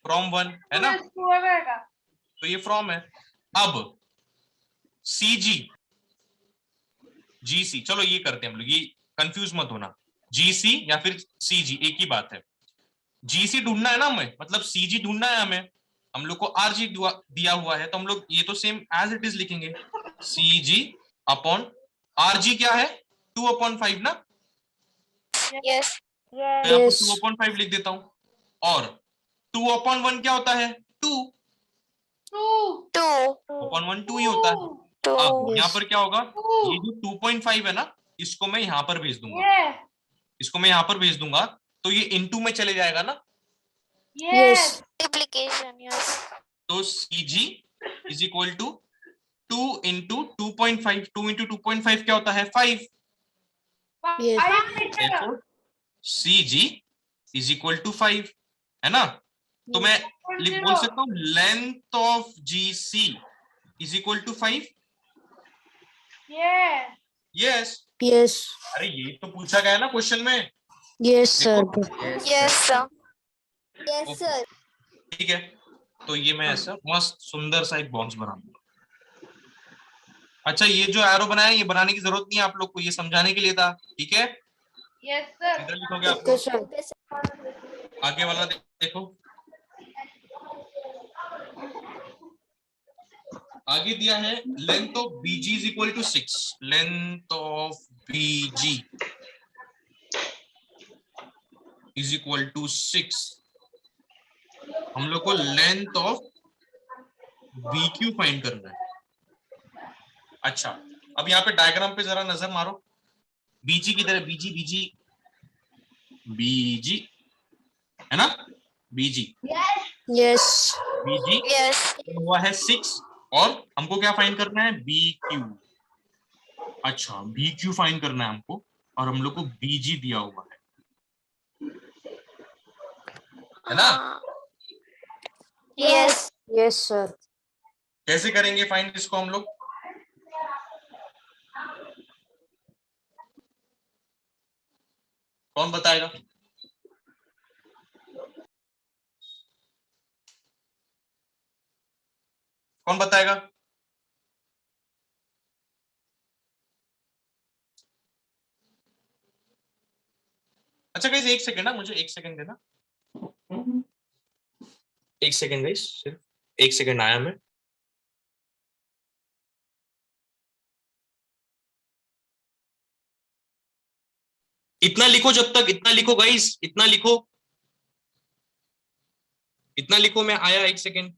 फ्रॉम 1 है ना, तो ये फ्रॉम है। अब सी जी जी सी, चलो ये करते हैं हम लोग, ये कंफ्यूज मत होना, जी सी या फिर सी जी एक ही बात है। जी सी ढूंढना है ना हमें, मतलब सी जी ढूंढना है हमें, हम लोग को आर जी दिया हुआ है, तो हम लोग ये तो सेम एज इट इज लिखेंगे, सी जी अपॉन आर जी क्या है 2/5 ना, Yes. तो यहाँ पर Yes. 2/5 लिख देता हूँ। और 2/1 क्या होता है? 2 Two. 2/1 2 ही होता है। अब Two. यहाँ Yes. पर क्या होगा, ये जो 2.5 है ना, इसको मैं यहाँ पर भेज दूंगा, इसको मैं यहाँ पर भेज दूंगा, तो ये इनटू में चले जाएगा ना। Yes. Multiplication. Yes. तो C G is equal to 2 into 2.5, 2 into 2.5 क्या होता है 5। Yes. C G is equal to 5, है ना। तो मैं बोल सकता हूँ length of G C is equal to 5। Yes. Yes. अरे ये तो पूछा गया ना क्वेश्चन में। Yes, sir. Yes. Yes, Sir. sir. Yes, sir. ठीक है, तो ये मैं ऐसा मस्त सुंदर सा एक बॉक्स बना दूंगा। अच्छा, ये जो एरो बनाया ये बनाने की जरूरत नहीं है आप लोग को, ये समझाने के लिए था, ठीक है। इधर लिखोगे आप Okay, लोग, sir. आगे वाला देखो, आगे दिया है length of BG is equal to 6, length of BG is equal to 6। हम लोग को लेंथ ऑफ BQ फाइंड करना है। अच्छा, अब यहाँ पे डायग्राम पे जरा नजर मारो, बीजी किधर है, बीजी बीजी बीजी है ना, बीजी Yes. बीजी Yes. हुआ है 6, और हमको क्या फाइंड करना है BQ। अच्छा, BQ फाइंड करना है हमको, और हम लोग को BG दिया हुआ है ना। Yes. Yes, sir. कैसे करेंगे फाइंड इसको हम लोग? कौन बताएगा? कौन बताएगा? अच्छा गाइस, एक सेकंड ना, मुझे एक सेकंड देना, एक सेकंड गाइस, सिर्फ एक सेकंड आया मैं। इतना लिखो, जब तक इतना लिखो गाइस, इतना लिखो, इतना लिखो, मैं आया, एक सेकंड।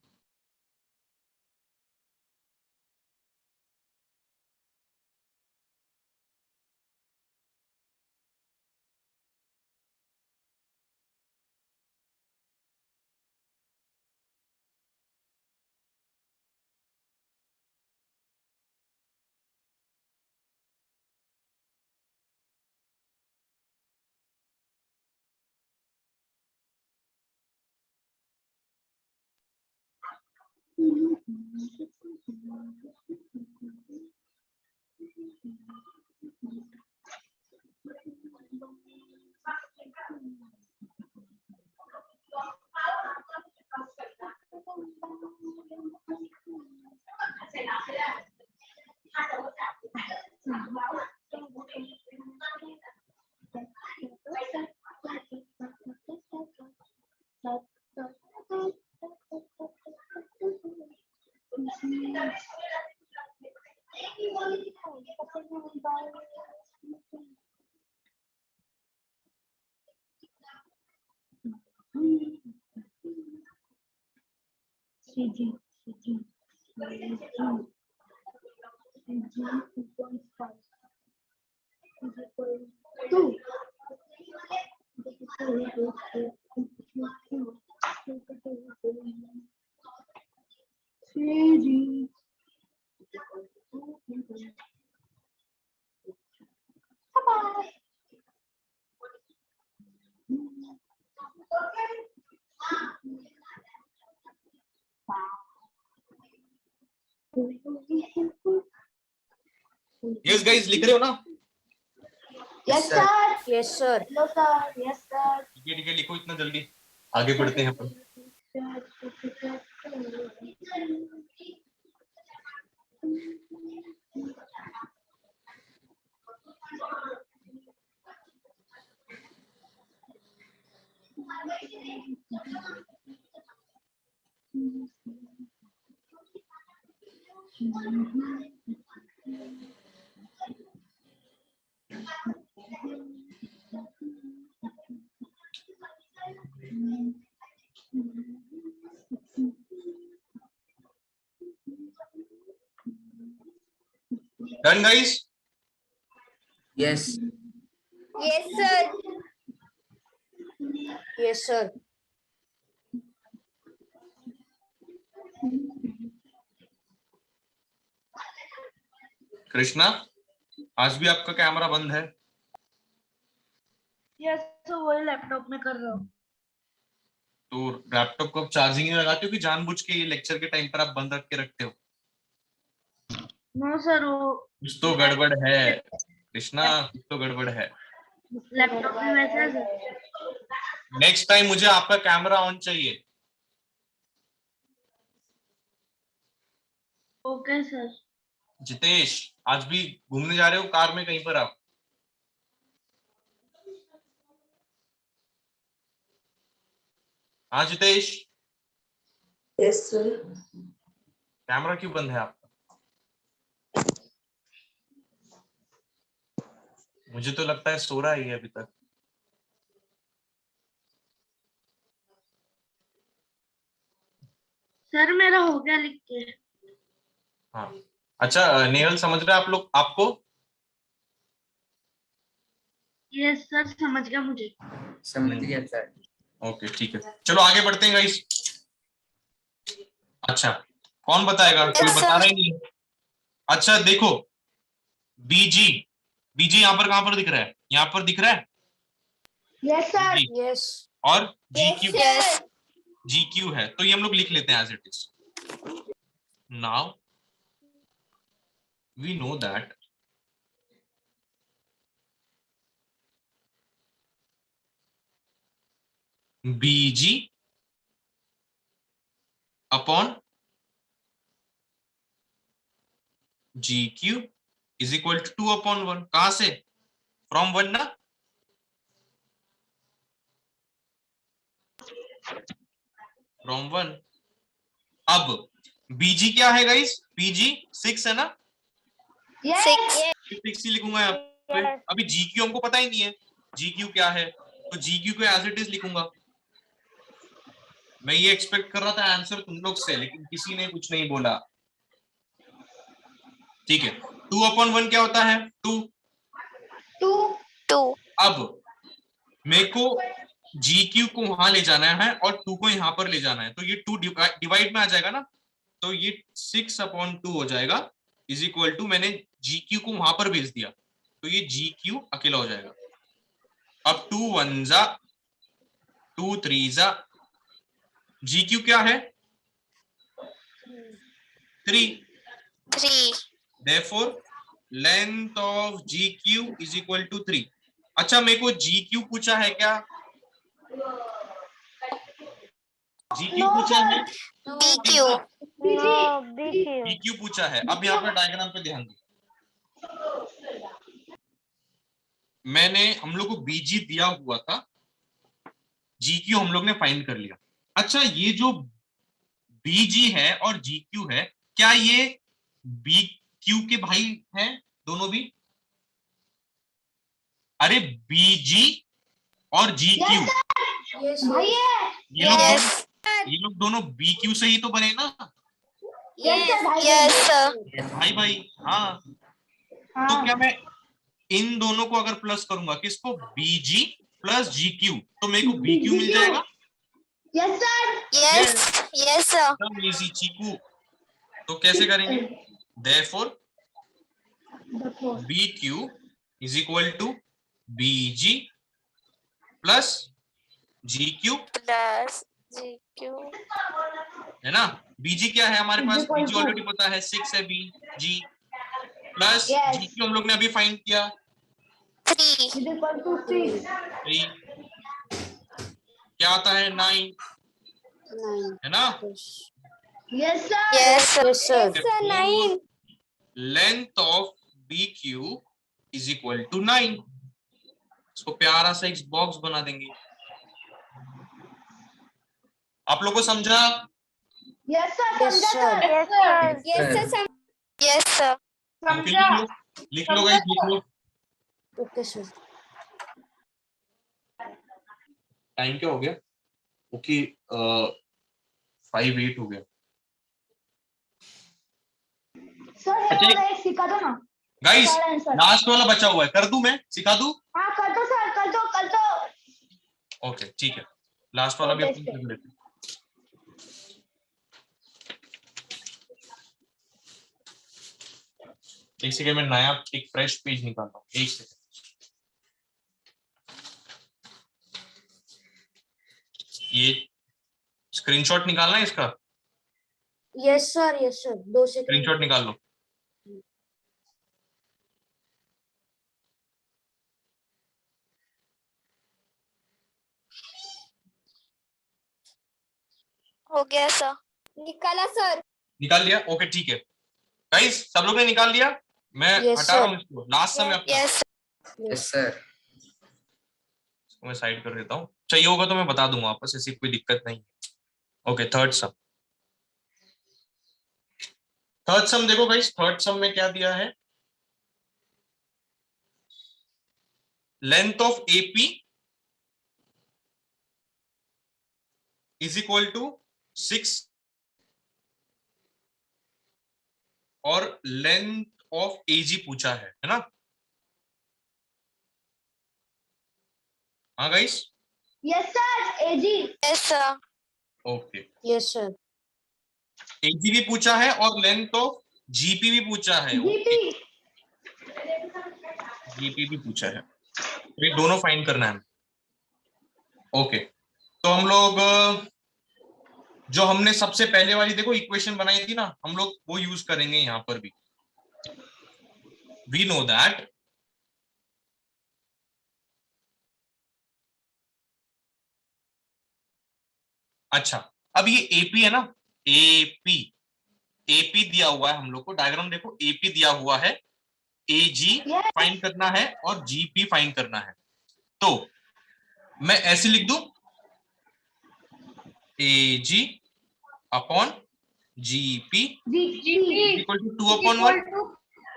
यस गाइस, लिख रहे हो ना? Yes, sir. Yes, sir. Hello, sir. Yes, sir. ठीक है, लिखो इतना जल्दी, आगे बढ़ते हैं अपन। Done guys? Yes. Yes, sir. Yes, sir. Krishna, आज भी आपका कैमरा बंद है? Yes, sir. वही लैपटॉप में कर रहा हूँ। तो लैपटॉप को आप चार्जिंग में लगाते हो कि जानबूझ के ये लेक्चर के टाइम पर आप बंद रख के रखते हो? नो सर, वो कुछ तो गड़बड़ है कृष्णा, कुछ तो गड़बड़ है। लैपटॉप में वैसा है सर। नेक्स्ट टाइम मुझे आपका कैमरा ऑन चाहिए। Okay sir. जितेश, आज भी घूमने जा रहे हो कार में कहीं पर आप? हाँ जितेश, यस सर। कैमरा क्यों बंद है आपका? मुझे तो लगता है सो रहा ही है अभी तक। सर मेरा हो गया लिख के। हाँ अच्छा, नेहल समझ रहे हैं आप लोग? आपको? यस सर, समझ गया मुझे। समझ गया सर। ओके ठीक है, चलो आगे बढ़ते हैं गाइस। अच्छा, कौन बताएगा? कोई Yes, बता sir. रहा ही नहीं है। अच्छा देखो, बीजी, बीजी यहाँ पर कहाँ पर दिख रहा है? यहाँ पर दिख रहा है यस सर। BG, Yes. और GQ, Yes. GQ है, तो ये हम लोग लिख लेते हैं as it is. Now we know that BG upon GQ is equal to 2/1। कहां से? फ्रॉम 1 ना? फ्रॉम 1। अब BG क्या है गाइस? BG 6 है ना? 6. 6 ही लिखूंगा यहाँ पे। अभी GQ हमको पता ही नहीं है GQ क्या है, तो GQ को एज इट इज लिखूंगा। मैं ये एक्सपेक्ट कर रहा था आंसर तुम लोग से, लेकिन किसी ने कुछ नहीं बोला। ठीक है, 2/1 क्या होता है? 2। 2. अब मेरे को GQ को वहां ले जाना है और 2 को यहां पर ले जाना है, तो ये 2 डिवाइड में आ जाएगा ना, तो ये 6/2 हो जाएगा इज इक्वल टू, मैंने GQ को वहां पर भेज दिया तो ये GQ अकेला हो जाएगा। अब 2 1 जा 2 3 जा, GQ क्या है? 3। 3. Therefore, length of GQ is equal to 3। अच्छा, मेरे को GQ पूछा है क्या? GQ पूछा है? BQ. BQ पूछा है। अब यहाँ पर डायग्राम पे ध्यान दो, हम लोग को BG दिया हुआ था, GQ हम लोग ने फाइंड कर लिया। अच्छा, ये जो बीजी है और जीक्यू है, क्या ये बी क्यू के भाई हैं दोनों भी? अरे बीजी और जीक्यू, Yes. ये लोग दोनों बी क्यू से ही तो बने ना, Yes, sir. भाई भाई। हाँ, तो क्या मैं इन दोनों को अगर प्लस करूंगा, किसको, बीजी प्लस जीक्यू, तो मेरे को बीक्यू मिल जाएगा। Yes. Yes, sir. एकदम इजी चीकू। तो कैसे करेंगे? therefore BQ is equal to BG plus GQ, Plus GQ. है ना। BG क्या है हमारे पास? BG ऑलरेडी पता है, 6 है BG प्लस GQ हम लोग ने अभी फाइंड किया 3. 3, क्या आता है 9, है ना। Yes, sir. Length of BQ is equal to 9। इसको प्यारा सा एक बॉक्स बना देंगे। आप लोगों को समझा? Yes, sir. लिख लो, लिख लो गाइस, लिख लो। Okay sir. टाइम क्या हो गया? ओके, 5:08 हो गया। सिखा दो ना गाइस, लास्ट वाला बचा हुआ है, कर दूं मैं, सिखा दूं? हाँ कर दो सर, कर दो। ओके ठीक है, लास्ट वाला भी अपन कर लेते हैं। एक सेकंड में नया एक फ्रेश पेज निकालता हूँ, एक सेकंड। ये स्क्रीनशॉट निकालना है इसका? Yes sir 2 second. स्क्रीनशॉट निकाल लो। हो गया सर. निकाला सर। निकाल लिया? ओके ठीक है गाइस, सब लोग ने निकाल लिया। मैं Yes, हटा रहा हूँ sir. इसको, लास्ट समय अपना। Yes. Yes, sir. इसको मैं साइड कर देता हूँ, चाहिए होगा तो मैं बता दूंगा वापस, ऐसी कोई दिक्कत नहीं। Okay, third sum. Third sum देखो गाइस, थर्ड सम में क्या दिया है? Length of AP is equal to 6 और लेंथ ऑफ एजी पूछा है ना। हाँ guys, yes sir, AG. Yes, sir. Okay, yes sir. AG भी पूछा है और लेंथ ऑफ जीपी भी पूछा है। जीपी भी पूछा है, तो ये दोनों फाइंड करना है। ओके, तो हम लोग जो हमने सबसे पहले वाली देखो इक्वेशन बनाई थी ना, हम लोग वो यूज करेंगे यहां पर भी। वी नो दैट अच्छा, अब ये एपी है ना, एपी दिया हुआ है हम लोग को, डायग्राम देखो, एपी दिया हुआ है, एजी फाइंड करना है और जीपी फाइंड करना है। तो मैं ऐसे लिख दूं, एजी अपॉन जीपी इक्वल टू 2/1।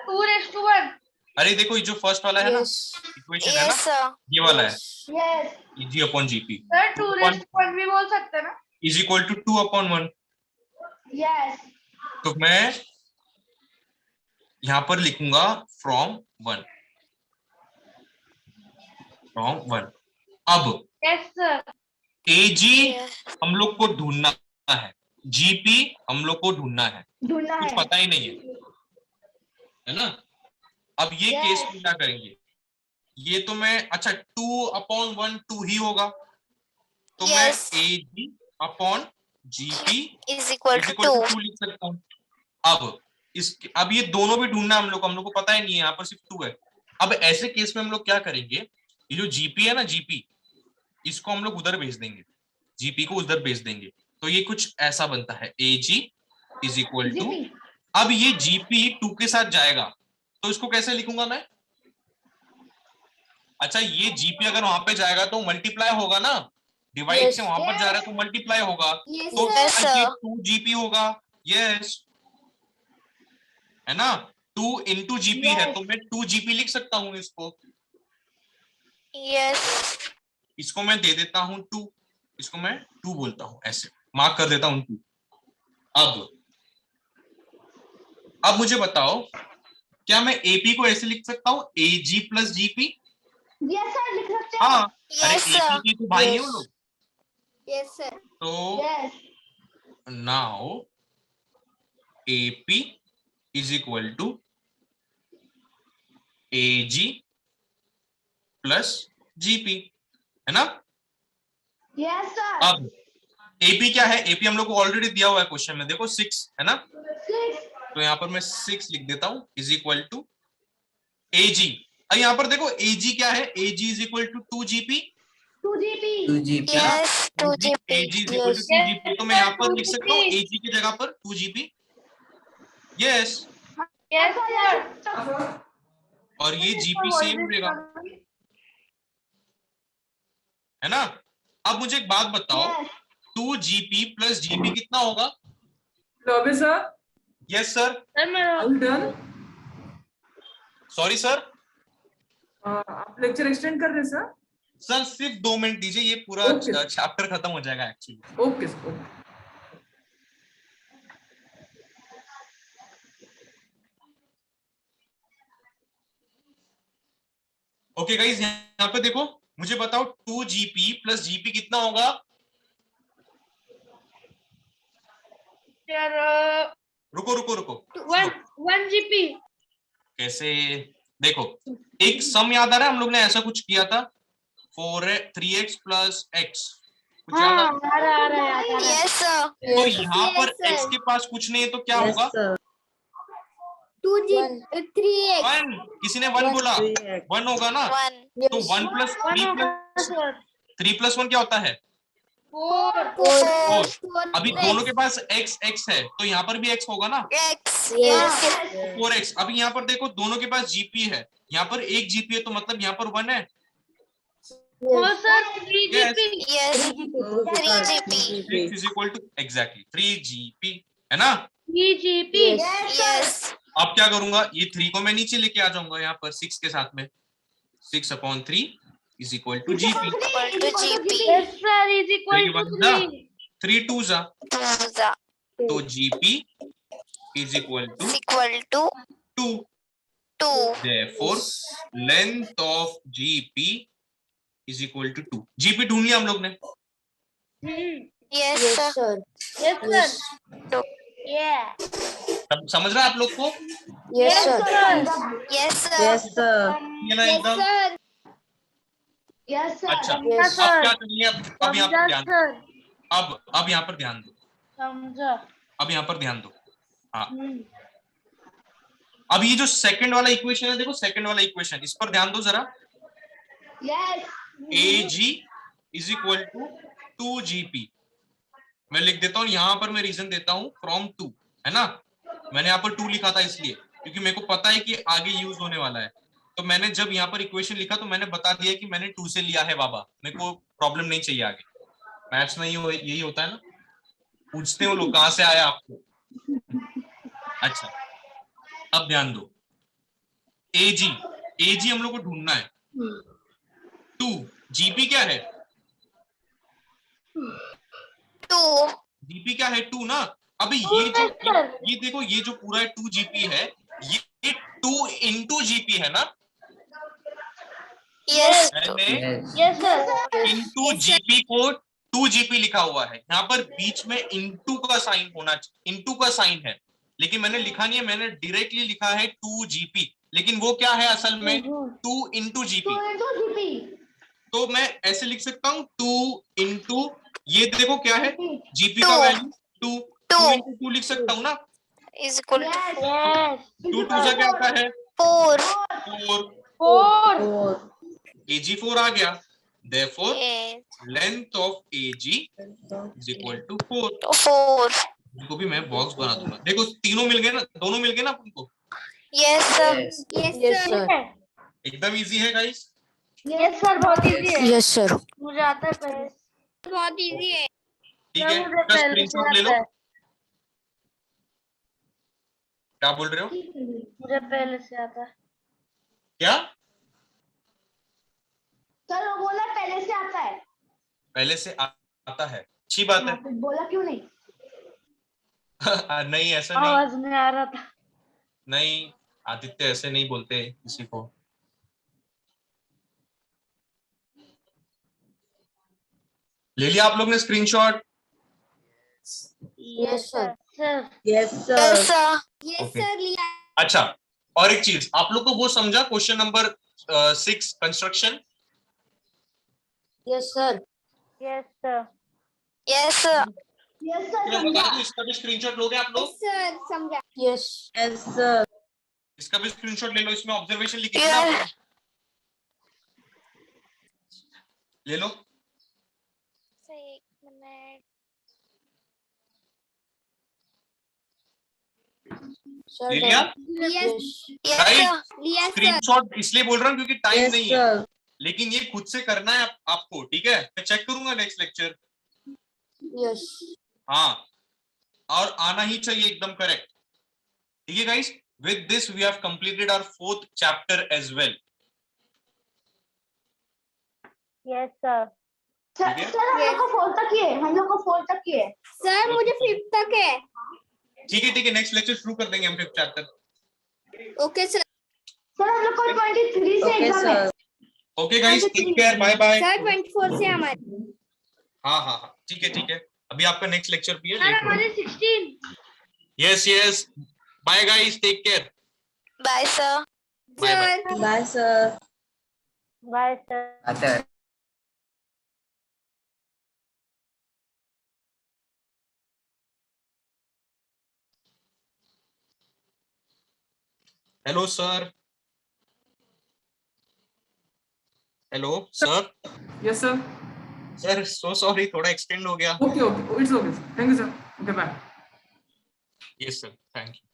2:1। अरे देखो, ये जो फर्स्ट वाला है ना इक्वेशन है ना, Yes, sir. ये वाला है, यस एजी अपॉन जीपी सर, 2:1 भी बोल सकते हैं ना। Is equal to 2/1। यस तो मैं यहां पर लिखूंगा फ्रॉम 1। अब यस सर। AG Yes. हम लोग को ढूंढना है, जीपी हम लोग को ढूंढना है, ढूंढना कुछ है। पता ही नहीं है ना। अब ये Yes. केस में क्या करेंगे? ये तो मैं, अच्छा 2/1 2 ही होगा, तो Yes. मैं AG upon GP Is equal to 2. 2 लिख सकता हूँ। अब ये दोनों भी ढूंढना है हम लोग को पता ही नहीं है, यहाँ पर सिर्फ 2 है। अब ऐसे केस में हम लोग क्या करेंगे, ये जो जीपी है ना, जीपी इसको हम लोग उधर भेज देंगे, जीपी को उधर भेज देंगे, तो ये कुछ ऐसा बनता है, एजी इज इक्वल टू, अब ये जीपी 2 के साथ जाएगा, तो इसको कैसे लिखूंगा मैं? अच्छा, ये जीपी अगर वहां पे जाएगा तो मल्टीप्लाई होगा ना, डिवाइड Yes. से वहां पर जा रहा है तो मल्टीप्लाई होगा, Yes, तो Yes, ये sir. 2GP होगा। यस, है ना, 2 into GP है, तो मैं 2GP लिख सकता हूँ इसको। Yes. इसको मैं दे देता हूं 2, इसको मैं 2 बोलता हूं, ऐसे मार्क कर देता हूं 2। अब मुझे बताओ, क्या मैं AP को ऐसे लिख सकता हूं, AG plus GP? Yes sir लिख सकते हैं। हाँ, अरे Yes, sir. AP की तो भाई है Yes. वो लोग। yes, sir. तो yes now AP is equal to AG plus GP, है ना। Yes sir. अब AP क्या है, AP हम लोग को ऑलरेडी दिया हुआ है क्वेश्चन में, देखो 6 है ना, 6 तो यहाँ पर मैं 6 लिख देता हूं, इज इक्वल टू AG। अब यहाँ पर देखो AG क्या है, AG is equal to 2GP, 2GP 2GP. Yes. 2GP. AG is equal to Yes. 2GP, तो मैं यहाँ पर लिख सकता हूँ 2GP. AG की जगह पर 2GP। Yes, yes sir. और ये GP सेम रहेगा, है ना। अब मुझे एक बात बताओ, 2GP प्लस GP कितना होगा? लॉबे सर, yes sir. All done. Sorry sir, आप लेक्चर एक्सटेंड कर रहे हैं सर? सर सिर्फ 2 मिनट दीजिए, ये पूरा Okay. चैप्टर खत्म हो जाएगा actually. Okay sir, okay. Okay guys, यहाँ पे देखो, मुझे बताओ 2GP प्लस GP कितना होगा? सर रुको रुको रुको, 1GP। कैसे? देखो, एक सम याद आ रहा है, हम लोग ने ऐसा कुछ किया था, 3x प्लस x, कुछ याद आ रहा है? आ रहा है। Yes, sir. तो यहाँ पर Yes, sir. x के पास कुछ नहीं है, तो क्या Yes, होगा? sir. 3x. 1, किसी ने 1 बोला, 3x. 1 होगा ना, 1. तो 1 प्लस 3 प्लस 1 क्या होता है? 4 4। अभी दोनों के पास x है, तो यहाँ पर भी x होगा ना, X. Yes. Yes. 4x। अभी यहाँ पर देखो, दोनों के पास GP है, यहाँ पर एक GP है, तो मतलब यहाँ पर 1 है। Sir 3GP। Yes. Oh, 3GP. 6 is equal to exactly 3GP, है ना। 3GP। Yes. अब क्या करूंगा, ये 3 को मैं नीचे लेके आ जाऊंगा यहाँ पर 6 के साथ में, 6/3 is equal to GP। Equal to GP. Yes sir is equal to 3। 3 2s, 2 तो GP is equal to is equal to 2। 2. Therefore, length of GP is equal to 2। GP ढूंढ लिया हम लोग ने। Yes, Yes, sir. sir. Yes Yes. Sir. ये समझ रहा है आप लोग को? Yes, sir. Yes, sir. Yes, sir. ये ना एकदम यस अच्छा। सर। अब क्या करेंगे, अब यहाँ पर ध्यान दो, सर अब यहाँ पर ध्यान दो, समझा। अब यहाँ पर ध्यान दो। हाँ, अब ये जो सेकंड वाला इक्वेशन है, देखो सेकंड वाला इक्वेशन, इस पर ध्यान दो जरा। Yes AG is equal to 2GP, मैं लिख देता हूँ यहाँ पर, मैं रीजन देता हूँ फ्रॉम 2, है ना। मैंने यहाँ पर 2 लिखा था इसलिए क्योंकि मेरे को पता है कि आगे यूज होने वाला है, तो मैंने जब यहाँ पर इक्वेशन लिखा तो मैंने बता दिया कि मैंने 2 से लिया है बाबा, मेरे को प्रॉब्लम नहीं चाहिए आगे। मैथ्स में यही होता है ना, पूछते हो लोग कहाँ से आया आपको। अच्छा, अब ध्यान दो, AG हम लोग को ढूंढना है, 2 GP क्या है, 2. GP क्या है, 2 ना। अभी ये देखो, ये जो पूरा 2GP है, ये 2 into GP है ना। Yes. मैंने Yes. Yes sir. into GP को 2GP लिखा हुआ है, यहाँ पर बीच में into का साइन होना चाहिए, into का साइन है, लेकिन मैंने लिखा नहीं है, मैंने डायरेक्टली लिखा है 2GP, लेकिन वो क्या है असल में 2 into GP। तो मैं ऐसे लिख सकता हूँ 2 into, ये देखो क्या है, GP का 2. वैल्यू 2 2. into 2 लिख सकता हूँ ना। Is equal to यस 2 2 से क्या आता है 4. 4, 4 4. AG 4 आ गया, therefore Yes. length of AG is equal to 4। 4. इनको भी मैं बॉक्स बना दूंगा, देखो तीनों मिल गए ना, दोनों मिल गए ना तुमको, Yes, sir. Yes. Yes, sir. एकदम इजी है गाइस। यस सर बहुत इजी है। Yes, sir. मुझे आता है पहले। बहुत इजी है। ठीक सर है, मुझे इसका पहले से स्क्रीनशॉट ले लो। आता है, क्या बोल रहे हो? मुझे पहले से आता है। क्या सर वो बोला पहले से आता है। पहले से आता है? अच्छी बात है। फिर बोला क्यों नहीं? नहीं ऐसा नहीं, आवाज नहीं आ रहा था। नहीं आदित्य ऐसे नहीं बोलते किसी को। ले लिया आप लोग ने screenshot? Yes sir. Sir Yes, Yes, sir. sir. Yes Okay. Sir लिया। अच्छा, और एक चीज आप लोग को वो समझा question number 6 construction? Yes, sir. Yes sir. Yes, sir. Yes sir मैं समझा। बता दूं, इसका भी स्क्रीनशॉट लोगे आप लोग? यस सर समझा। Yes. Yes, sir. इसका भी स्क्रीनशॉट ले लो, इसमें ऑब्जर्वेशन लिखी थी ना Yeah. आपने? ले लो। एक मिनट। Sir, ले लिया? Yes Yes, Right. sir. लिया सर। स्क्रीनशॉट इसलिए बोल रहा हूँ क्योंकि टाइम Yes, नहीं है, sir. लेकिन ये खुद से करना है आपको, ठीक है? मैं चेक करूंगा नेक्स्ट लेक्चर। Yes. हाँ, और आना ही चाहिए एकदम करेक्ट। ठीक है guys, with this we have completed our 4th chapter as well. Yes sir. ठीक है, सर हम लोग को 4 तक ही है। हम लोग को 4 तक ही है। सर मुझे 5 तक है। ठीक है, ठीक है, नेक्स्ट लेक्चर शुरू कर देंगे हम 5th chapter. Okay sir. Sir हम लोग को 23 से Okay, एग्जाम है। sir. Okay guys, take care, bye bye. Sir 24 से हमारे। हाँ हाँ हाँ, ठीक है ठीक है, अभी आपका नेक्स्ट लेक्चर भी है। सर हमारे 16। Yes yes, bye guys, take care, Bye, sir. Bye bye. Sir Bye, sir. Bye sir. आता है। Hello sir, hello sir. Yes sir. Sir so sorry, थोड़ा एक्सटेंड हो गया। Okay okay, it's okay, thank you sir. Okay bye. Yes sir, thank you.